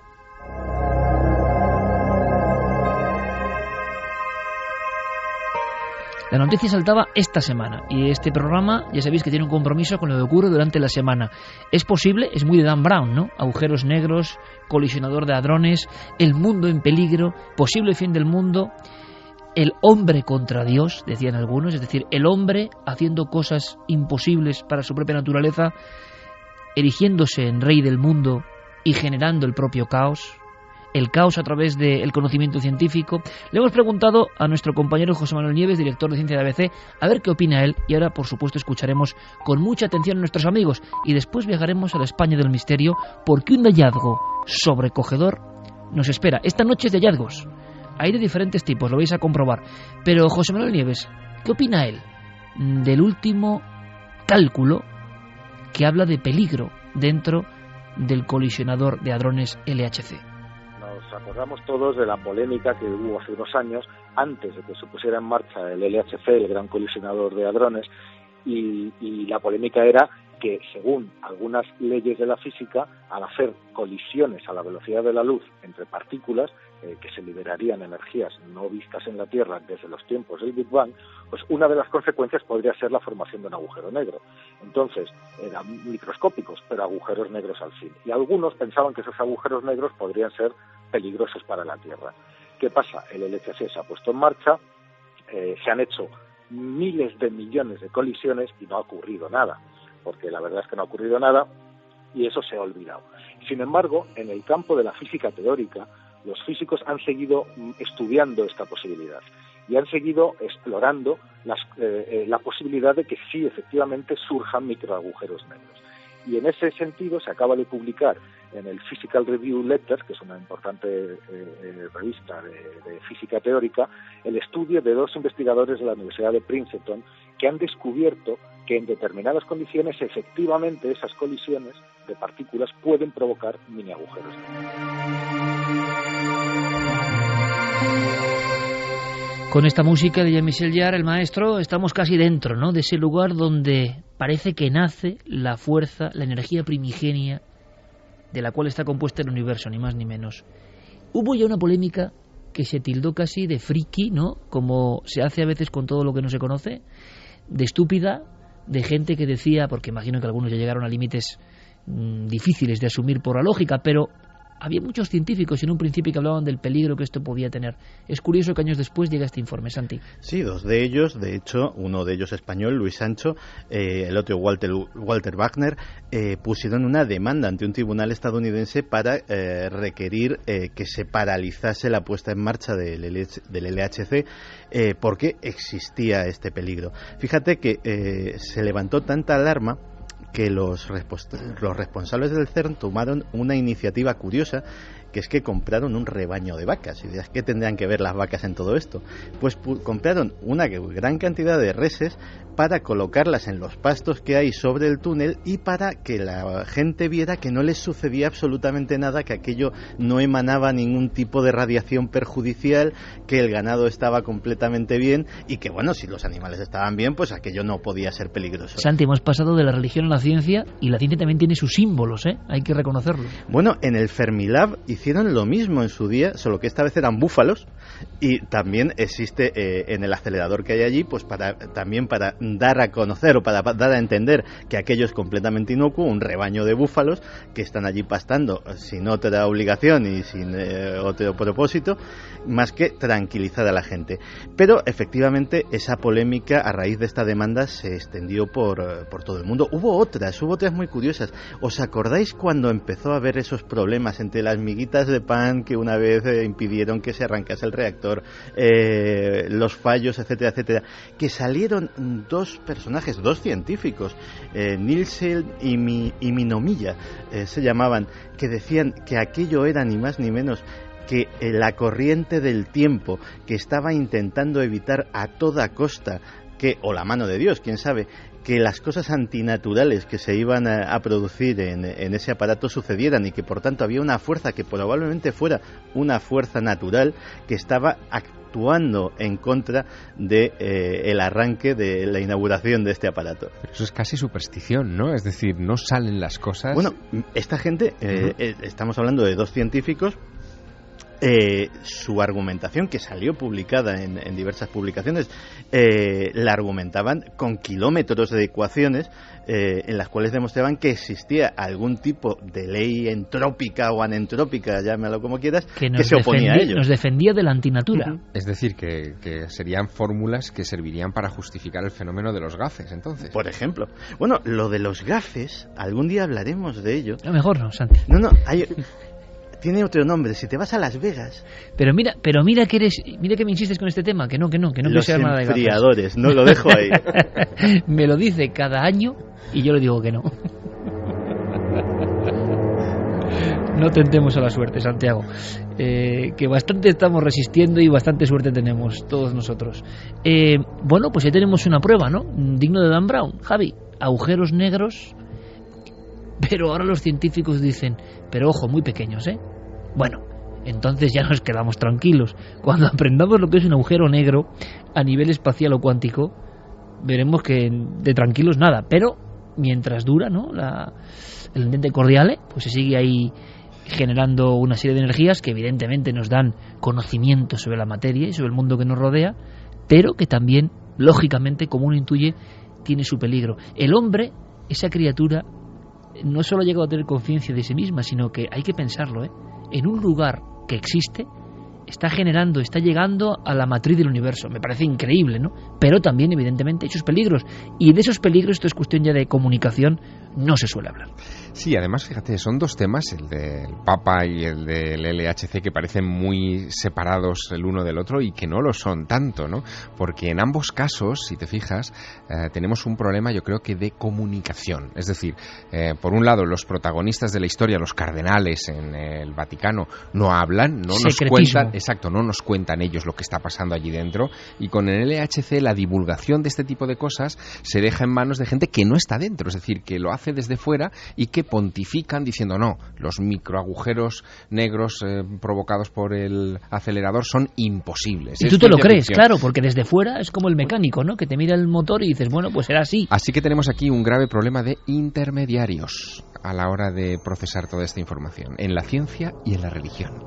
La noticia saltaba esta semana y este programa ya sabéis que tiene un compromiso con lo que ocurre durante la semana. Es posible, es muy de Dan Brown, ¿no? Agujeros negros, colisionador de hadrones, el mundo en peligro, posible fin del mundo, el hombre contra Dios, decían algunos, es decir, el hombre haciendo cosas imposibles para su propia naturaleza, erigiéndose en rey del mundo y generando el propio caos. El caos a través del conocimiento científico. Le hemos preguntado a nuestro compañero José Manuel Nieves, director de Ciencia de ABC, a ver qué opina él, y ahora por supuesto escucharemos con mucha atención a nuestros amigos y después viajaremos a la España del misterio, porque un hallazgo sobrecogedor nos espera. Esta noche es de hallazgos, hay de diferentes tipos, lo vais a comprobar, pero José Manuel Nieves, ¿qué opina él del último cálculo que habla de peligro dentro del colisionador de hadrones LHC? Nos acordamos todos de la polémica que hubo hace unos años, antes de que se pusiera en marcha el LHC, el gran colisionador de hadrones, y la polémica era que, según algunas leyes de la física, al hacer colisiones a la velocidad de la luz entre partículas, que se liberarían energías no vistas en la Tierra desde los tiempos del Big Bang, pues una de las consecuencias podría ser la formación de un agujero negro. Entonces, eran microscópicos, pero agujeros negros al fin. Y algunos pensaban que esos agujeros negros podrían ser peligrosos para la Tierra. ¿Qué pasa? El LHC se ha puesto en marcha, se han hecho miles de millones de colisiones y no ha ocurrido nada, porque la verdad es que no ha ocurrido nada y eso se ha olvidado. Sin embargo, en el campo de la física teórica, los físicos han seguido estudiando esta posibilidad y han seguido explorando la posibilidad de que sí, efectivamente, surjan microagujeros negros. Y en ese sentido se acaba de publicar en el Physical Review Letters, que es una importante revista de física teórica, el estudio de dos investigadores de la Universidad de Princeton que han descubierto que en determinadas condiciones efectivamente esas colisiones de partículas pueden provocar mini agujeros negros. Con esta música de Jean-Michel Jarre, el maestro, estamos casi dentro, ¿no?, de ese lugar donde parece que nace la fuerza, la energía primigenia de la cual está compuesto el universo, ni más ni menos. Hubo ya una polémica que se tildó casi de friki, ¿no?, como se hace a veces con todo lo que no se conoce, de estúpida, de gente que decía, porque imagino que algunos ya llegaron a límites difíciles de asumir por la lógica, pero había muchos científicos en un principio que hablaban del peligro que esto podía tener. Es curioso que años después llega este informe, Santi. Sí, dos de ellos, de hecho, uno de ellos español, Luis Sancho, el otro Walter Wagner, pusieron una demanda ante un tribunal estadounidense para requerir que se paralizase la puesta en marcha del LHC porque existía este peligro. Fíjate que se levantó tanta alarma que los responsables del CERN tomaron una iniciativa curiosa, que es que compraron un rebaño de vacas. Y dirás, ¿qué tendrían que ver las vacas en todo esto? Pues compraron una gran cantidad de reses para colocarlas en los pastos que hay sobre el túnel y para que la gente viera que no les sucedía absolutamente nada, que aquello no emanaba ningún tipo de radiación perjudicial, que el ganado estaba completamente bien y que, bueno, si los animales estaban bien, pues aquello no podía ser peligroso. Santi, hemos pasado de la religión a la ciencia, y la ciencia también tiene sus símbolos, ¿eh? Hay que reconocerlo. Bueno, en el Fermilab hicieron lo mismo en su día, solo que esta vez eran búfalos, y también existe en el acelerador que hay allí, pues también para dar a conocer o para dar a entender que aquello es completamente inocuo, un rebaño de búfalos que están allí pastando sin otra obligación y sin otro propósito, más que tranquilizar a la gente. Pero efectivamente esa polémica a raíz de esta demanda se extendió por todo el mundo. Hubo otras muy curiosas. ¿Os acordáis cuando empezó a haber esos problemas entre las miguitas de pan que una vez impidieron que se arrancase el reactor, los fallos, etcétera, etcétera? Que salieron dos personajes, dos científicos, Nielsen y Minomiya, se llamaban, que decían que aquello era ni más ni menos que la corriente del tiempo, que estaba intentando evitar a toda costa o la mano de Dios, quién sabe, que las cosas antinaturales que se iban a producir en ese aparato sucedieran, y que por tanto había una fuerza que probablemente fuera una fuerza natural que estaba actuando en contra de el arranque de la inauguración de este aparato. Pero eso es casi superstición, ¿no? Es decir, no salen las cosas. Bueno, esta gente, estamos hablando de dos científicos. Su argumentación, que salió publicada en diversas publicaciones, la argumentaban con kilómetros de ecuaciones en las cuales demostraban que existía algún tipo de ley entrópica o anentrópica, llámalo como quieras, que se oponía a ello. Nos defendía de la antinatura. Es decir, que serían fórmulas que servirían para justificar el fenómeno de los gases, entonces. Por ejemplo. Bueno, lo de los gases, algún día hablaremos de ello. A lo mejor no, Santi. No, tiene otro nombre. Si te vas a Las Vegas... Pero mira que me insistes con este tema, que no los sea nada de gases. Enfriadores, no lo dejo ahí. Me lo dice cada año y yo le digo que no. No tentemos a la suerte, Santiago, que bastante estamos resistiendo y bastante suerte tenemos todos nosotros. Bueno, pues ya tenemos una prueba, ¿no? Digno de Dan Brown. Javi, agujeros negros, pero ahora los científicos dicen, pero ojo, muy pequeños, ¿eh? Bueno, entonces ya nos quedamos tranquilos. Cuando aprendamos lo que es un agujero negro a nivel espacial o cuántico, veremos que de tranquilos nada, pero mientras dura, ¿no?, el Entente Cordiale, pues se sigue ahí generando una serie de energías que evidentemente nos dan conocimiento sobre la materia y sobre el mundo que nos rodea, pero que también, lógicamente, como uno intuye, tiene su peligro. El hombre, esa criatura, no solo ha llegado a tener conciencia de sí misma, sino que hay que pensarlo, en un lugar que existe, está llegando a la matriz del universo. Me parece increíble, ¿no? Pero también, evidentemente, hay sus peligros. Y de esos peligros, esto es cuestión ya de comunicación, no se suele hablar. Sí, además, fíjate, son dos temas, el del Papa y el del LHC, que parecen muy separados el uno del otro y que no lo son tanto, ¿no? Porque en ambos casos, si te fijas, tenemos un problema, yo creo que de comunicación. Es decir, por un lado, los protagonistas de la historia, los cardenales en el Vaticano, no hablan, no nos cuentan, no nos cuentan ellos lo que está pasando allí dentro, y con el LHC la divulgación de este tipo de cosas se deja en manos de gente que no está dentro, es decir, que lo hace desde fuera y que pontifican diciendo no, los microagujeros negros provocados por el acelerador son imposibles. Y tú te lo crees, claro, porque desde fuera es como el mecánico, ¿no?, que te mira el motor y dices, bueno, pues será así. Así que tenemos aquí un grave problema de intermediarios a la hora de procesar toda esta información, en la ciencia y en la religión.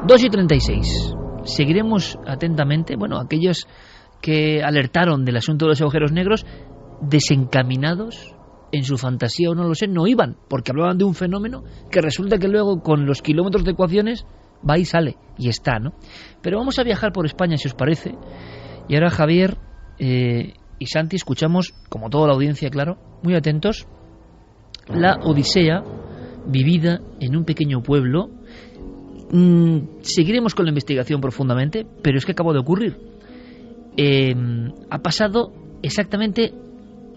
2:36. Seguiremos atentamente, aquellos que alertaron del asunto de los agujeros negros, desencaminados en su fantasía o no lo sé, no iban, porque hablaban de un fenómeno que resulta que luego con los kilómetros de ecuaciones va y sale, y está, ¿no? Pero vamos a viajar por España, si os parece, y ahora Javier y Santi escuchamos, como toda la audiencia, claro, muy atentos, la odisea vivida en un pequeño pueblo. Seguiremos con la investigación profundamente, pero es que acaba de ocurrir. Ha pasado exactamente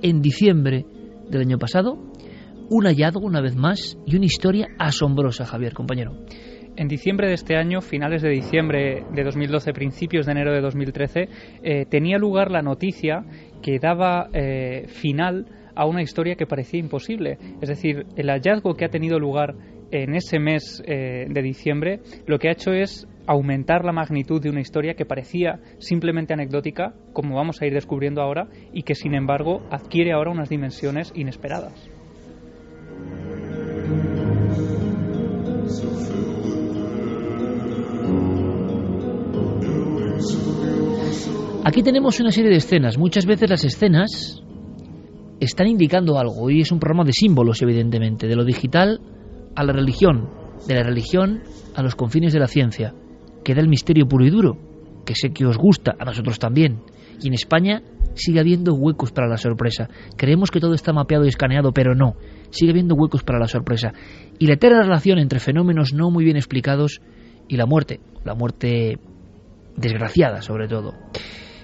en diciembre del año pasado, un hallazgo una vez más y una historia asombrosa, Javier, compañero. En diciembre de este año, finales de diciembre de 2012, principios de enero de 2013, tenía lugar la noticia que daba final a una historia que parecía imposible. Es decir, el hallazgo que ha tenido lugar en ese mes de diciembre, lo que ha hecho es aumentar la magnitud de una historia que parecía simplemente anecdótica, como vamos a ir descubriendo ahora, y que sin embargo adquiere ahora unas dimensiones inesperadas. Aquí tenemos una serie de escenas. Muchas veces las escenas están indicando algo, y es un programa de símbolos, evidentemente, de lo digital a la religión, de la religión a los confines de la ciencia. Queda el misterio puro y duro, que sé que os gusta, a nosotros también. Y en España sigue habiendo huecos para la sorpresa. Creemos que todo está mapeado y escaneado, pero no. Sigue habiendo huecos para la sorpresa. Y la eterna relación entre fenómenos no muy bien explicados y la muerte desgraciada, sobre todo.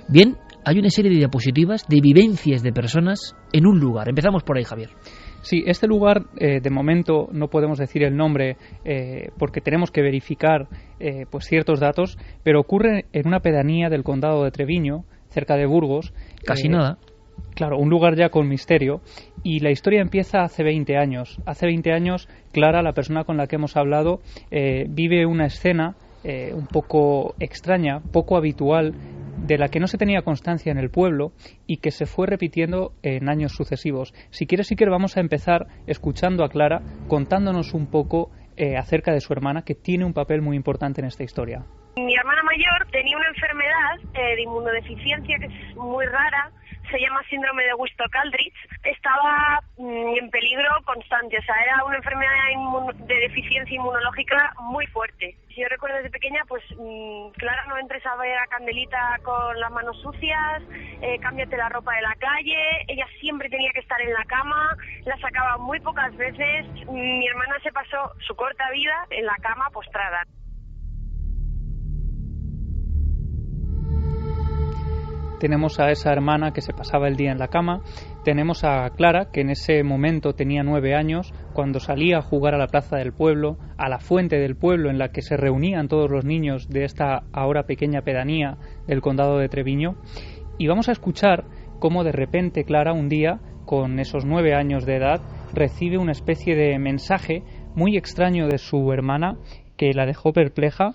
Bien, hay una serie de diapositivas de vivencias de personas en un lugar. Empezamos por ahí, Javier. Sí, este lugar, de momento no podemos decir el nombre porque tenemos que verificar pues ciertos datos, pero ocurre en una pedanía del condado de Treviño, cerca de Burgos. Casi nada. Claro, un lugar ya con misterio. Y la historia empieza hace 20 años. Hace 20 años, Clara, la persona con la que hemos hablado, vive una escena un poco extraña, poco habitual, de la que no se tenía constancia en el pueblo y que se fue repitiendo en años sucesivos. Si quieres, vamos a empezar escuchando a Clara contándonos un poco acerca de su hermana, que tiene un papel muy importante en esta historia. Mi hermana mayor tenía una enfermedad de inmunodeficiencia que es muy rara, se llama síndrome de Wisto-Caldrich. Estaba en peligro constante, o sea, era una enfermedad de deficiencia inmunológica muy fuerte. Yo recuerdo desde pequeña, pues Clara, no entres a ver a Candelita con las manos sucias, cámbiate la ropa de la calle. Ella siempre tenía que estar en la cama, la sacaba muy pocas veces. Mi hermana se pasó su corta vida en la cama postrada. Tenemos a esa hermana que se pasaba el día en la cama. Tenemos a Clara, que en ese momento tenía 9 años, cuando salía a jugar a la plaza del pueblo, a la fuente del pueblo en la que se reunían todos los niños de esta ahora pequeña pedanía del condado de Treviño. Y vamos a escuchar cómo de repente Clara, un día, con esos 9 años de edad, recibe una especie de mensaje muy extraño de su hermana que la dejó perpleja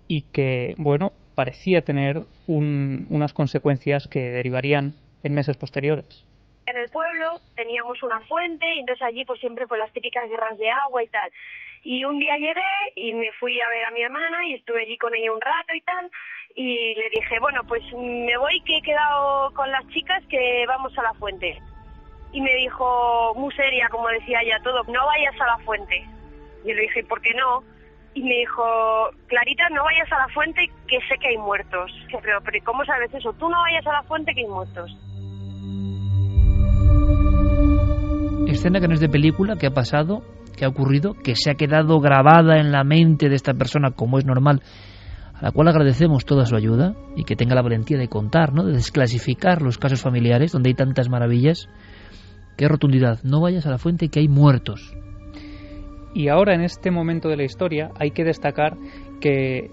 y que, bueno, parecía tener unas consecuencias que derivarían en meses posteriores. En el pueblo teníamos una fuente y entonces allí pues siempre pues las típicas guerras de agua y tal. Y un día llegué y me fui a ver a mi hermana y estuve allí con ella un rato y tal. Y le dije, bueno, pues me voy, que he quedado con las chicas, que vamos a la fuente. Y me dijo, muy seria, como decía ella todo, no vayas a la fuente. Y yo le dije, ¿por qué no? Y me dijo, Clarita, no vayas a la fuente, que sé que hay muertos. Pero ¿cómo sabes eso? Tú no vayas a la fuente, que hay muertos. Escena que no es de película, que ha pasado, que ha ocurrido, que se ha quedado grabada en la mente de esta persona, como es normal, a la cual agradecemos toda su ayuda y que tenga la valentía de contar, ¿no?, de desclasificar los casos familiares donde hay tantas maravillas. Qué rotundidad, no vayas a la fuente, que hay muertos. Y ahora, en este momento de la historia, hay que destacar que,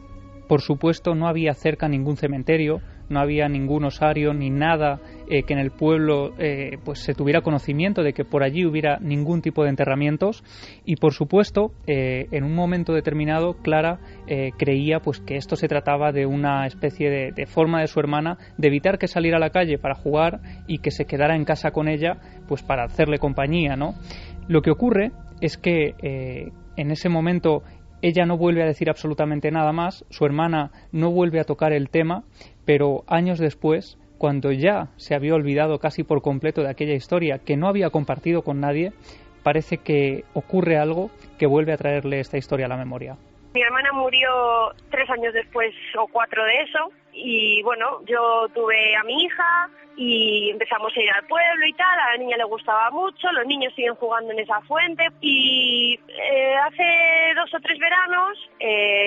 por supuesto, no había cerca ningún cementerio, no había ningún osario ni nada que en el pueblo pues se tuviera conocimiento de que por allí hubiera ningún tipo de enterramientos. Y, por supuesto, en un momento determinado, Clara creía pues que esto se trataba de una especie de forma de su hermana de evitar que saliera a la calle para jugar y que se quedara en casa con ella, pues para hacerle compañía, ¿no? Lo que ocurre es que en ese momento ella no vuelve a decir absolutamente nada más, su hermana no vuelve a tocar el tema, pero años después, cuando ya se había olvidado casi por completo de aquella historia que no había compartido con nadie, parece que ocurre algo que vuelve a traerle esta historia a la memoria. Mi hermana murió 3 años después o 4 de eso, y bueno, yo tuve a mi hija y empezamos a ir al pueblo y tal. A la niña le gustaba mucho, los niños siguen jugando en esa fuente, y hace 2 o 3 veranos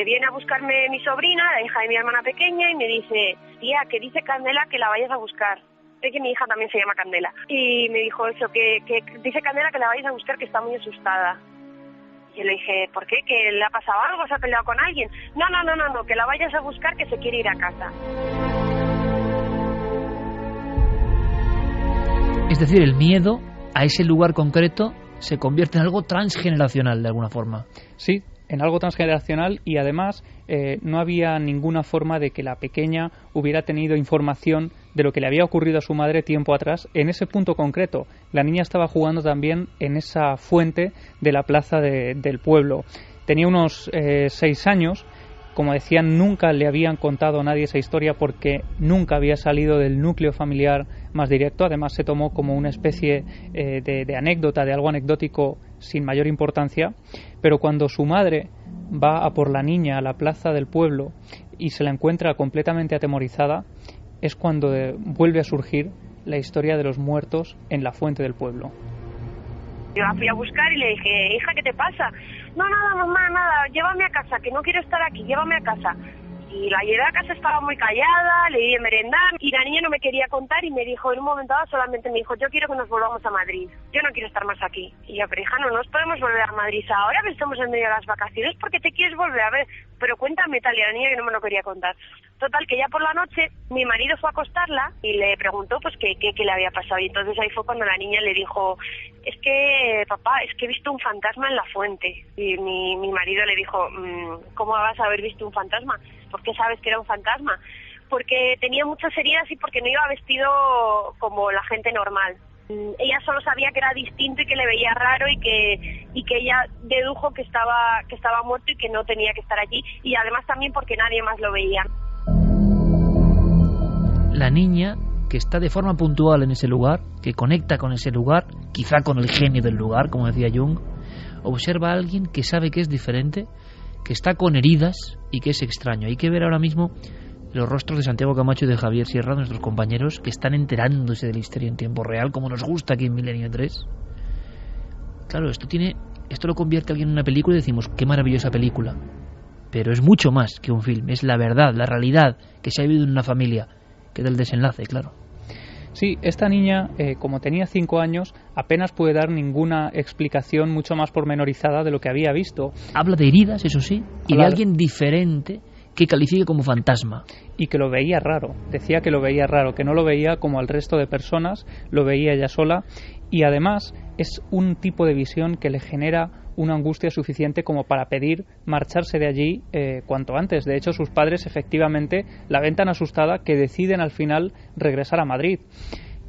viene a buscarme mi sobrina, la hija de mi hermana pequeña, y me dice, tía, que dice Candela que la vayas a buscar. Es que mi hija también se llama Candela. Y me dijo eso, que dice Candela que la vayas a buscar, que está muy asustada. Y le dije, ¿por qué? ¿Que le ha pasado algo? ¿Se ha peleado con alguien? No, que la vayas a buscar, que se quiere ir a casa. Es decir, el miedo a ese lugar concreto se convierte en algo transgeneracional de alguna forma. Sí, en algo transgeneracional, y además no había ninguna forma de que la pequeña hubiera tenido información de lo que le había ocurrido a su madre tiempo atrás en ese punto concreto. La niña estaba jugando también en esa fuente de la plaza del pueblo. Tenía unos 6 años. Como decían, nunca le habían contado a nadie esa historia porque nunca había salido del núcleo familiar más directo. Además, se tomó como una especie de anécdota, de algo anecdótico sin mayor importancia. Pero cuando su madre va a por la niña a la plaza del pueblo y se la encuentra completamente atemorizada, es cuando vuelve a surgir la historia de los muertos en la fuente del pueblo. Yo la fui a buscar y le dije, hija, ¿qué te pasa? No, nada, mamá, nada, llévame a casa, que no quiero estar aquí, llévame a casa. Y la llevé a casa, estaba muy callada, le di de merendar y la niña no me quería contar y me dijo, en un momento dado solamente me dijo, yo quiero que nos volvamos a Madrid, yo no quiero estar más aquí. Y yo, pero hija, no nos podemos volver a Madrid ahora que estamos en medio de las vacaciones, porque te quieres volver a ver, pero cuéntame tal, y la niña que no me lo quería contar. Total, que ya por la noche mi marido fue a acostarla y le preguntó pues qué le había pasado, y entonces ahí fue cuando la niña le dijo, es que papá, es que he visto un fantasma en la fuente. Y mi marido le dijo, ¿cómo vas a haber visto un fantasma? ¿Por qué sabes que era un fantasma? Porque tenía muchas heridas y porque no iba vestido como la gente normal. Ella solo sabía que era distinto y que le veía raro y que ella dedujo que estaba muerto y que no tenía que estar allí, y además también porque nadie más lo veía. La niña, que está de forma puntual en ese lugar, que conecta con ese lugar, quizá con el genio del lugar, como decía Jung, observa a alguien que sabe que es diferente, que está con heridas y que es extraño. Hay que ver ahora mismo los rostros de Santiago Camacho y de Javier Sierra, nuestros compañeros, que están enterándose de la historia en tiempo real, como nos gusta aquí en Milenio 3. Claro, esto lo convierte a alguien en una película y decimos, qué maravillosa película. Pero es mucho más que un film, es la verdad, la realidad que se ha vivido en una familia, que del desenlace, claro. Sí, esta niña, como tenía 5 años, apenas puede dar ninguna explicación mucho más pormenorizada de lo que había visto. Habla de heridas, eso sí, y de alguien diferente que califique como fantasma. Y que lo veía raro, decía que lo veía raro, que no lo veía como al resto de personas, lo veía ella sola, y además es un tipo de visión que le genera una angustia suficiente como para pedir marcharse de allí cuanto antes. De hecho, sus padres efectivamente la ven tan asustada que deciden al final regresar a Madrid.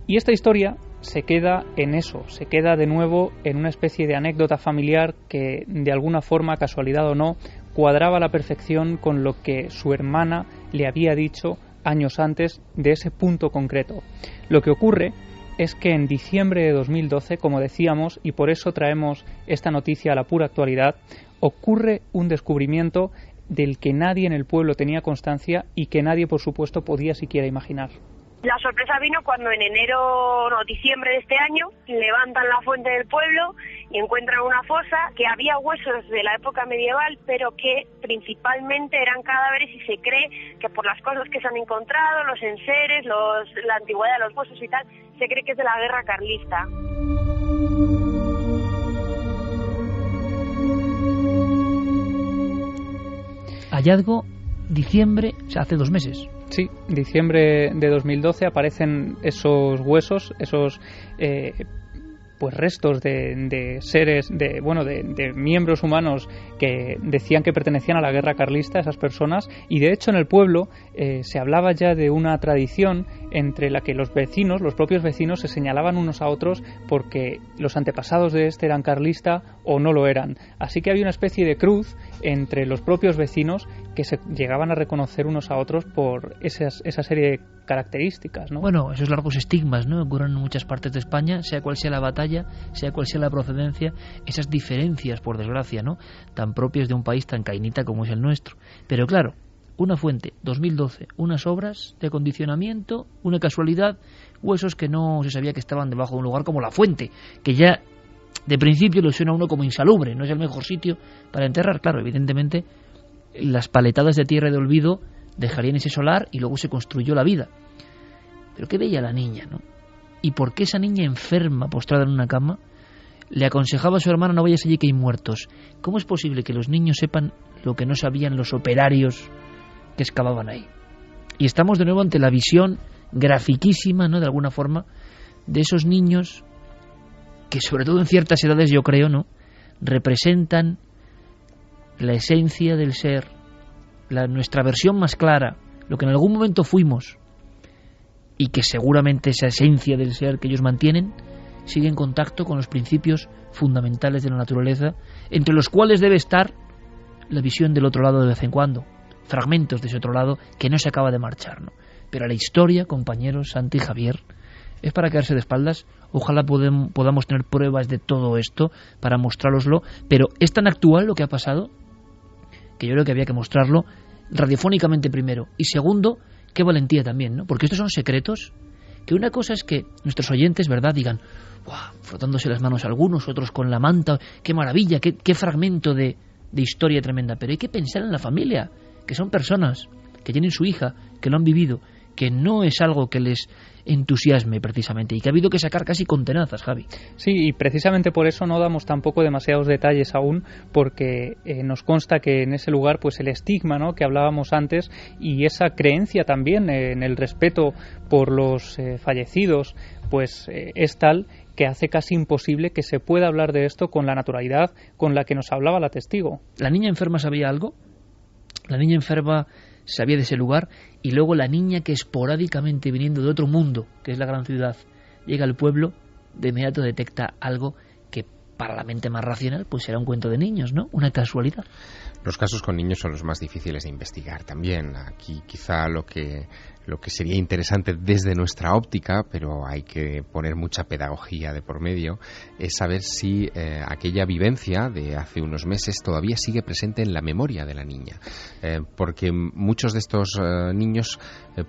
Y esta historia se queda en eso, se queda de nuevo en una especie de anécdota familiar que de alguna forma, casualidad o no, cuadraba a la perfección con lo que su hermana le había dicho años antes de ese punto concreto. Lo que ocurre es que en diciembre de 2012, como decíamos, y por eso traemos esta noticia a la pura actualidad, ocurre un descubrimiento del que nadie en el pueblo tenía constancia y que nadie, por supuesto, podía siquiera imaginar. La sorpresa vino cuando en diciembre de este año levantan la fuente del pueblo y encuentran una fosa que había huesos de la época medieval, pero que principalmente eran cadáveres, y se cree que por las cosas que se han encontrado, los enseres, la antigüedad de los huesos y tal, se cree que es de la guerra carlista. Hallazgo diciembre, o sea, hace 2 meses. Sí, diciembre de 2012 aparecen esos huesos, esos pues restos de seres, de miembros humanos que decían que pertenecían a la guerra carlista, esas personas, y de hecho en el pueblo se hablaba ya de una tradición entre la que los propios vecinos se señalaban unos a otros porque los antepasados de este eran carlista o no lo eran. Así que había una especie de cruz entre los propios vecinos que se llegaban a reconocer unos a otros por esa serie de características, ¿no? Bueno, esos largos estigmas, ¿no?, ocurren en muchas partes de España, sea cual sea la batalla, sea cual sea la procedencia, esas diferencias, por desgracia, ¿no?, tan propias de un país tan cainita como es el nuestro. Pero claro, una fuente, 2012, unas obras de acondicionamiento, una casualidad, huesos que no se sabía que estaban debajo de un lugar como la fuente, que ya de principio le suena a uno como insalubre, no es el mejor sitio para enterrar. Claro, evidentemente las paletadas de tierra y de olvido dejarían ese solar y luego se construyó la vida. ¿Pero qué veía la niña, no? ¿Y por qué esa niña enferma, postrada en una cama, le aconsejaba a su hermana: no vayas allí que hay muertos? ¿Cómo es posible que los niños sepan lo que no sabían los operarios que excavaban ahí? Y estamos de nuevo ante la visión grafiquísima, ¿no?, de alguna forma, de esos niños que, sobre todo en ciertas edades, yo creo, ¿no?, representan la esencia del ser, nuestra versión más clara, lo que en algún momento fuimos, y que seguramente esa esencia del ser que ellos mantienen sigue en contacto con los principios fundamentales de la naturaleza, entre los cuales debe estar la visión del otro lado de vez en cuando, fragmentos de ese otro lado que no se acaba de marchar, ¿no? Pero la historia, compañeros, Santi y Javier, es para quedarse de espaldas. Ojalá podamos tener pruebas de todo esto para mostrároslo, pero es tan actual lo que ha pasado que yo creo que había que mostrarlo radiofónicamente primero, y segundo, qué valentía también, ¿no? Porque estos son secretos que una cosa es que nuestros oyentes, ¿verdad?, digan: ¡guau!, frotándose las manos algunos, otros con la manta, qué maravilla, qué fragmento de historia tremenda. Pero hay que pensar en la familia, que son personas que tienen su hija, que lo han vivido, que no es algo que les entusiasme precisamente, y que ha habido que sacar casi con tenazas, Javi. Sí, y precisamente por eso no damos tampoco demasiados detalles aún, porque nos consta que en ese lugar, pues el estigma, ¿no?, que hablábamos antes, y esa creencia también en el respeto por los fallecidos, pues es tal que hace casi imposible que se pueda hablar de esto con la naturalidad con la que nos hablaba la testigo. ¿La niña enferma sabía algo? La niña enferma sabía de ese lugar, y luego la niña que esporádicamente, viniendo de otro mundo, que es la gran ciudad, llega al pueblo, de inmediato detecta algo que para la mente más racional pues será un cuento de niños, ¿no? Una casualidad. Los casos con niños son los más difíciles de investigar también. Aquí quizá lo que sería interesante desde nuestra óptica, pero hay que poner mucha pedagogía de por medio, es saber si aquella vivencia de hace unos meses todavía sigue presente en la memoria de la niña. Porque muchos de estos niños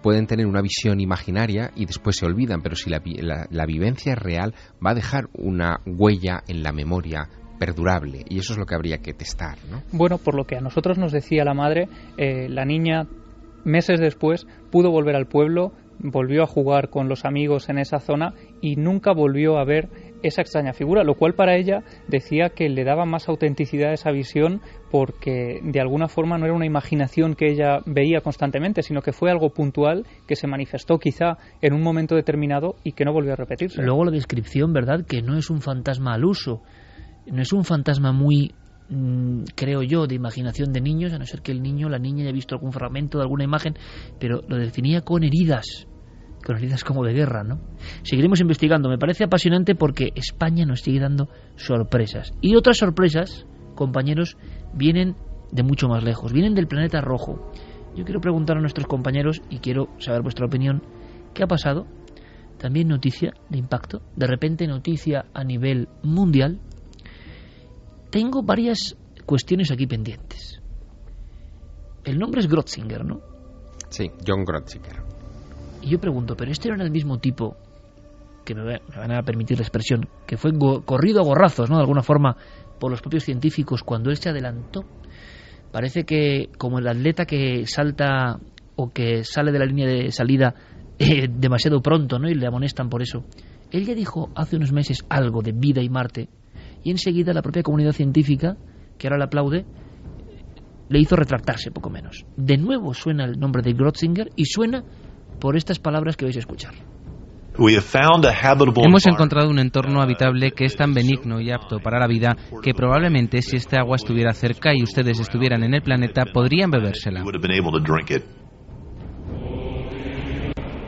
pueden tener una visión imaginaria y después se olvidan, pero si la vivencia es real, va a dejar una huella en la memoria perdurable, y eso es lo que habría que testar, ¿no? Bueno, por lo que a nosotros nos decía la madre, la niña meses después pudo volver al pueblo, volvió a jugar con los amigos en esa zona y nunca volvió a ver esa extraña figura, lo cual para ella decía que le daba más autenticidad a esa visión, porque de alguna forma no era una imaginación que ella veía constantemente, sino que fue algo puntual que se manifestó quizá en un momento determinado y que no volvió a repetirse. Luego la descripción, ¿verdad?, que no es un fantasma al uso, no es un fantasma muy, creo yo, de imaginación de niños, a no ser que el niño, la niña haya visto algún fragmento de alguna imagen, pero lo definía con heridas como de guerra, ¿no? Seguiremos investigando. Me parece apasionante porque España nos sigue dando sorpresas. Y otras sorpresas, compañeros, vienen de mucho más lejos, vienen del planeta rojo. Yo quiero preguntar a nuestros compañeros, y quiero saber vuestra opinión, ¿qué ha pasado? También noticia de impacto, de repente noticia a nivel mundial. Tengo varias cuestiones aquí pendientes. El nombre es Grötzinger, ¿no? Sí, John Grötzinger. Y yo pregunto, ¿pero este no era el mismo tipo, que me van a permitir la expresión, que fue corrido a gorrazos, ¿no?, de alguna forma, por los propios científicos cuando él se adelantó? Parece que como el atleta que salta o que sale de la línea de salida demasiado pronto, ¿no?, y le amonestan por eso. Él ya dijo hace unos meses algo de vida y Marte, y enseguida la propia comunidad científica, que ahora le aplaude, le hizo retractarse poco menos. De nuevo suena el nombre de Grötzinger, y suena por estas palabras que vais a escuchar. Hemos encontrado un entorno habitable que es tan benigno y apto para la vida que probablemente si este agua estuviera cerca y ustedes estuvieran en el planeta podrían bebérsela.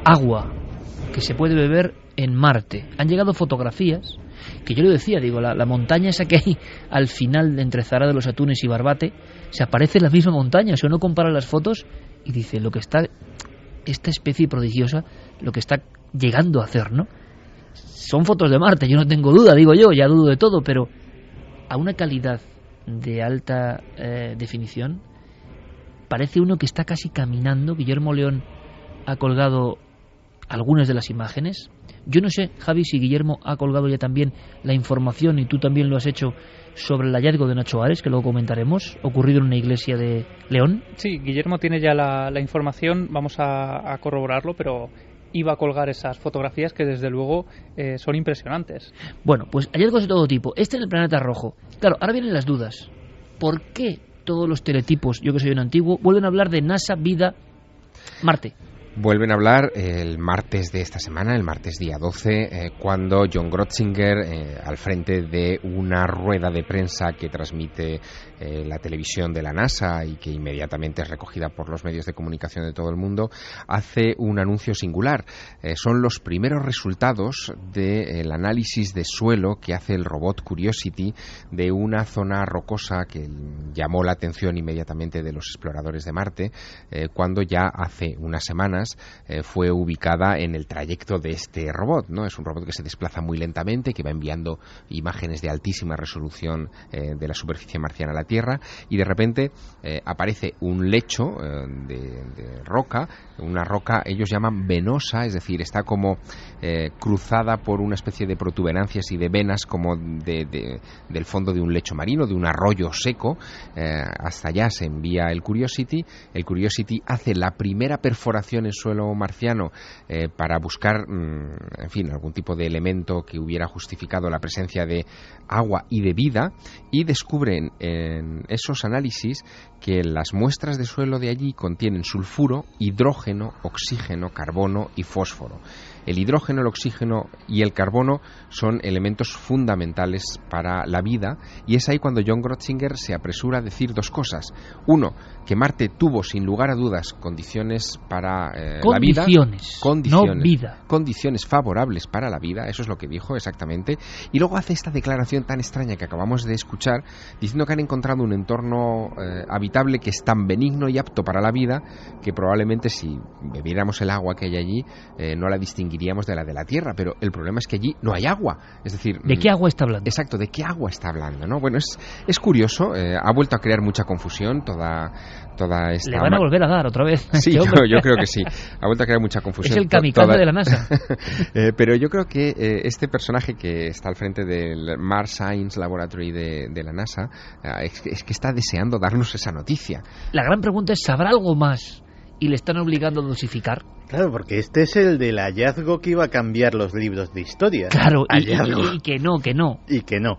Agua que se puede beber en Marte. Han llegado fotografías que yo le decía, digo, la montaña esa que hay al final entre Zara de los Atunes y Barbate, se aparece en la misma montaña. Si uno compara las fotos y dice lo que está esta especie prodigiosa, lo que está llegando a hacer, ¿no? Son fotos de Marte, yo no tengo duda, digo yo, ya dudo de todo, pero a una calidad de alta definición, parece uno que está casi caminando. Guillermo León ha colgado algunas de las imágenes. Yo no sé, Javi, si Guillermo ha colgado ya también la información, y tú también lo has hecho, sobre el hallazgo de Nacho Ares, que luego comentaremos, ocurrido en una iglesia de León. Sí, Guillermo tiene ya la información, vamos a corroborarlo, pero iba a colgar esas fotografías que desde luego son impresionantes. Bueno, pues hallazgos de todo tipo. Este en el planeta rojo. Claro, ahora vienen las dudas. ¿Por qué todos los teletipos, yo que soy un antiguo, vuelven a hablar de NASA, vida, Marte? Vuelven a hablar el martes de esta semana, el martes día 12, cuando John Grotzinger, al frente de una rueda de prensa que transmite la televisión de la NASA y que inmediatamente es recogida por los medios de comunicación de todo el mundo, hace un anuncio singular. Son los primeros resultados del análisis de suelo que hace el robot Curiosity de una zona rocosa que llamó la atención inmediatamente de los exploradores de Marte, cuando ya hace unas semanas fue ubicada en el trayecto de este robot, ¿no? Es un robot que se desplaza muy lentamente, que va enviando imágenes de altísima resolución de la superficie marciana a la Tierra, y de repente aparece un lecho de roca, una roca, ellos llaman venosa, es decir, está como cruzada por una especie de protuberancias y de venas como del fondo de un lecho marino, de un arroyo seco. Hasta allá se envía el Curiosity hace la primera perforación en suelo marciano para buscar, en fin, algún tipo de elemento que hubiera justificado la presencia de agua y de vida, y descubren en esos análisis que las muestras de suelo de allí contienen sulfuro, hidrógeno, oxígeno, carbono y fósforo. El hidrógeno, el oxígeno y el carbono son elementos fundamentales para la vida, y es ahí cuando John Grotzinger se apresura a decir dos cosas. Uno, que Marte tuvo sin lugar a dudas condiciones para la vida. No vida. Condiciones favorables para la vida, eso es lo que dijo exactamente. Y luego hace esta declaración tan extraña que acabamos de escuchar, diciendo que han encontrado un entorno habitable que es tan benigno y apto para la vida que probablemente si bebiéramos el agua que hay allí no la distinguiríamos de la de la Tierra, pero el problema es que allí no hay agua. Es decir, ¿de qué agua está hablando? Exacto, ¿de qué agua está hablando? ¿No? Bueno, es curioso, ha vuelto a crear mucha confusión toda esta... Le van a volver a dar otra vez. Sí, yo creo que sí, ha vuelto a crear mucha confusión. Es el kamikaze de la NASA. Pero yo creo que este personaje que está al frente del Mars Science Laboratory de la NASA es que está deseando darnos esa noticia. La gran pregunta es, ¿sabrá algo más y le están obligando a dosificar? Claro, porque este es el del hallazgo que iba a cambiar los libros de historia. Claro, y que no. Y que no.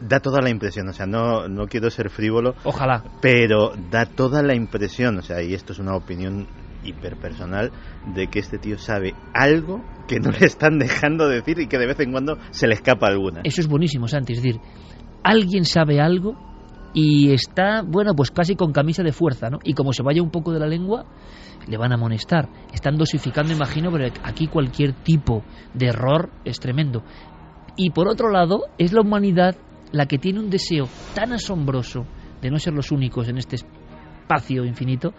Da toda la impresión, o sea, no quiero ser frívolo. Ojalá. Pero da toda la impresión, o sea, y esto es una opinión hiperpersonal, de que este tío sabe algo que no le están dejando decir y que de vez en cuando se le escapa alguna. Eso es buenísimo, Santi, es decir, alguien sabe algo y está, bueno, pues casi con camisa de fuerza, ¿no? Y como se vaya un poco de la lengua, le van a amonestar. Están dosificando, imagino, pero aquí cualquier tipo de error es tremendo. Y por otro lado, es la humanidad la que tiene un deseo tan asombroso de no ser los únicos en este espacio infinito,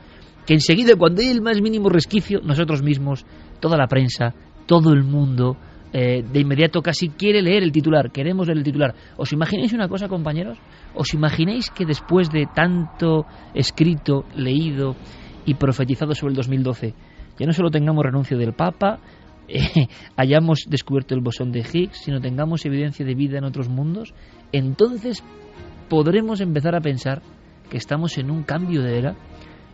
que enseguida, cuando hay el más mínimo resquicio, nosotros mismos, toda la prensa, todo el mundo, de inmediato casi quiere leer el titular, queremos leer el titular. ¿Os imagináis una cosa, compañeros? ¿Os imagináis que después de tanto escrito, leído y profetizado sobre el 2012, ya no solo tengamos renuncio del Papa, hayamos descubierto el bosón de Higgs, sino tengamos evidencia de vida en otros mundos? Entonces podremos empezar a pensar que estamos en un cambio de era,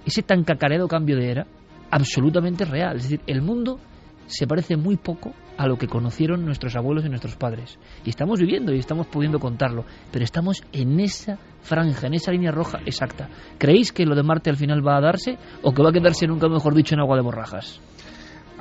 ese tan cacareado cambio de era, absolutamente real. Es decir, el mundo se parece muy poco a lo que conocieron nuestros abuelos y nuestros padres. Y estamos viviendo y estamos pudiendo contarlo, pero estamos en esa franja, en esa línea roja exacta. ¿Creéis que lo de Marte al final va a darse o que va a quedarse, nunca mejor dicho, en agua de borrajas?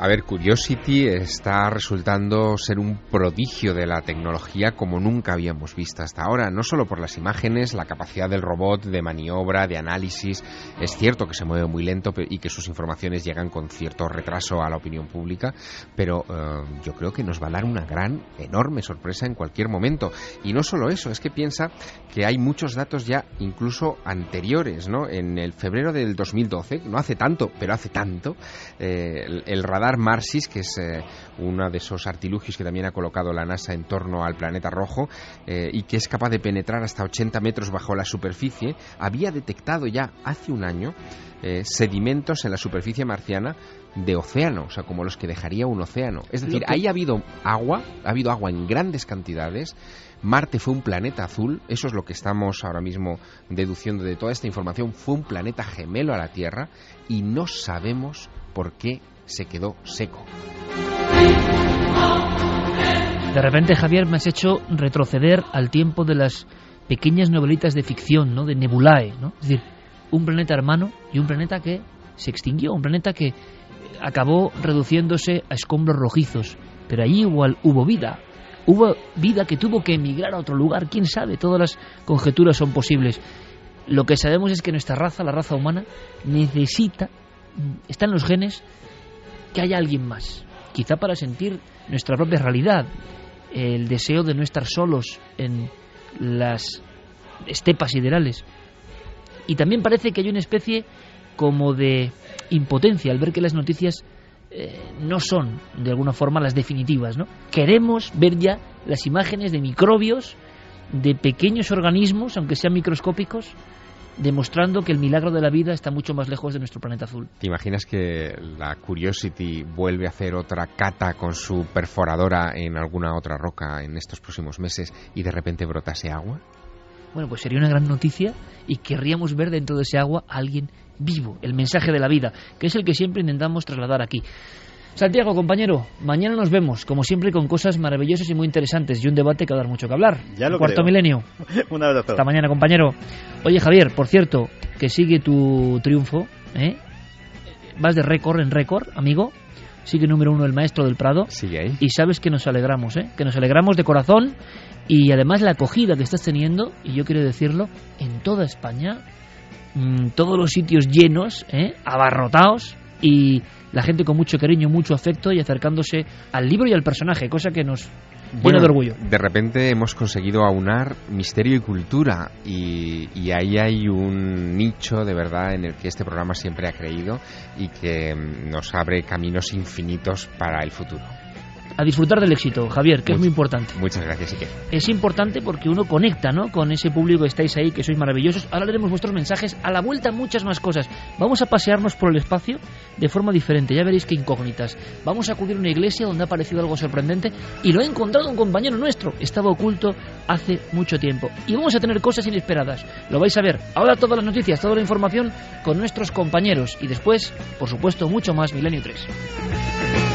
A ver, Curiosity está resultando ser un prodigio de la tecnología como nunca habíamos visto hasta ahora, no solo por las imágenes, la capacidad del robot de maniobra, de análisis. Es cierto que se mueve muy lento y que sus informaciones llegan con cierto retraso a la opinión pública, pero yo creo que nos va a dar una gran, enorme sorpresa en cualquier momento. Y no solo eso, es que piensa que hay muchos datos ya incluso anteriores, ¿no? En el febrero del 2012, no hace tanto, pero hace tanto, el radar Marsis, que es uno de esos artilugios que también ha colocado la NASA en torno al planeta rojo y que es capaz de penetrar hasta 80 metros bajo la superficie, había detectado ya hace un año sedimentos en la superficie marciana de océano, o sea, como los que dejaría un océano. Es decir, ahí ha habido agua en grandes cantidades. Marte fue un planeta azul, eso es lo que estamos ahora mismo deduciendo de toda esta información, fue un planeta gemelo a la Tierra y no sabemos por qué se quedó seco. De repente, Javier, me has hecho retroceder al tiempo de las pequeñas novelitas de ficción, ¿no? De Nebulae, ¿no? Es decir, un planeta hermano y un planeta que se extinguió, un planeta que acabó reduciéndose a escombros rojizos, pero allí igual hubo vida que tuvo que emigrar a otro lugar, quién sabe, todas las conjeturas son posibles. Lo que sabemos es que nuestra raza, la raza humana, necesita, está en los genes, que haya alguien más, quizá para sentir nuestra propia realidad, el deseo de no estar solos en las estepas siderales. Y también parece que hay una especie como de impotencia al ver que las noticias no son de alguna forma las definitivas, ¿no? Queremos ver ya las imágenes de microbios, de pequeños organismos, aunque sean microscópicos, demostrando que el milagro de la vida está mucho más lejos de nuestro planeta azul. ¿Te imaginas que la Curiosity vuelve a hacer otra cata con su perforadora en alguna otra roca en estos próximos meses y de repente brotase agua? Bueno, pues sería una gran noticia y querríamos ver dentro de ese agua a alguien vivo, el mensaje de la vida, que es el que siempre intentamos trasladar aquí. Santiago, compañero, mañana nos vemos, como siempre, con cosas maravillosas y muy interesantes y un debate que va a dar mucho que hablar. Ya lo Cuarto creo. Milenio. Un abrazo. Hasta mañana, compañero. Oye, Javier, por cierto, que sigue tu triunfo, ¿eh? Vas de récord en récord, amigo. Sigue número 1 el Maestro del Prado. Sigue ahí. Y sabes que nos alegramos, ¿eh? Que nos alegramos de corazón. Y además la acogida que estás teniendo, y yo quiero decirlo, en toda España, todos los sitios llenos, abarrotados, y la gente con mucho cariño, mucho afecto y acercándose al libro y al personaje, cosa que nos llena de orgullo. De repente hemos conseguido aunar misterio y cultura y ahí hay un nicho de verdad en el que este programa siempre ha creído y que nos abre caminos infinitos para el futuro. A disfrutar del éxito, Javier, que es muy importante. Muchas gracias, Iker. Es importante porque uno conecta, ¿no?, con ese público que estáis ahí, que sois maravillosos. Ahora leeremos vuestros mensajes. A la vuelta muchas más cosas. Vamos a pasearnos por el espacio de forma diferente. Ya veréis qué incógnitas. Vamos a acudir a una iglesia donde ha aparecido algo sorprendente y lo ha encontrado un compañero nuestro. Estaba oculto hace mucho tiempo. Y vamos a tener cosas inesperadas. Lo vais a ver. Ahora todas las noticias, toda la información con nuestros compañeros. Y después, por supuesto, mucho más Milenio 3.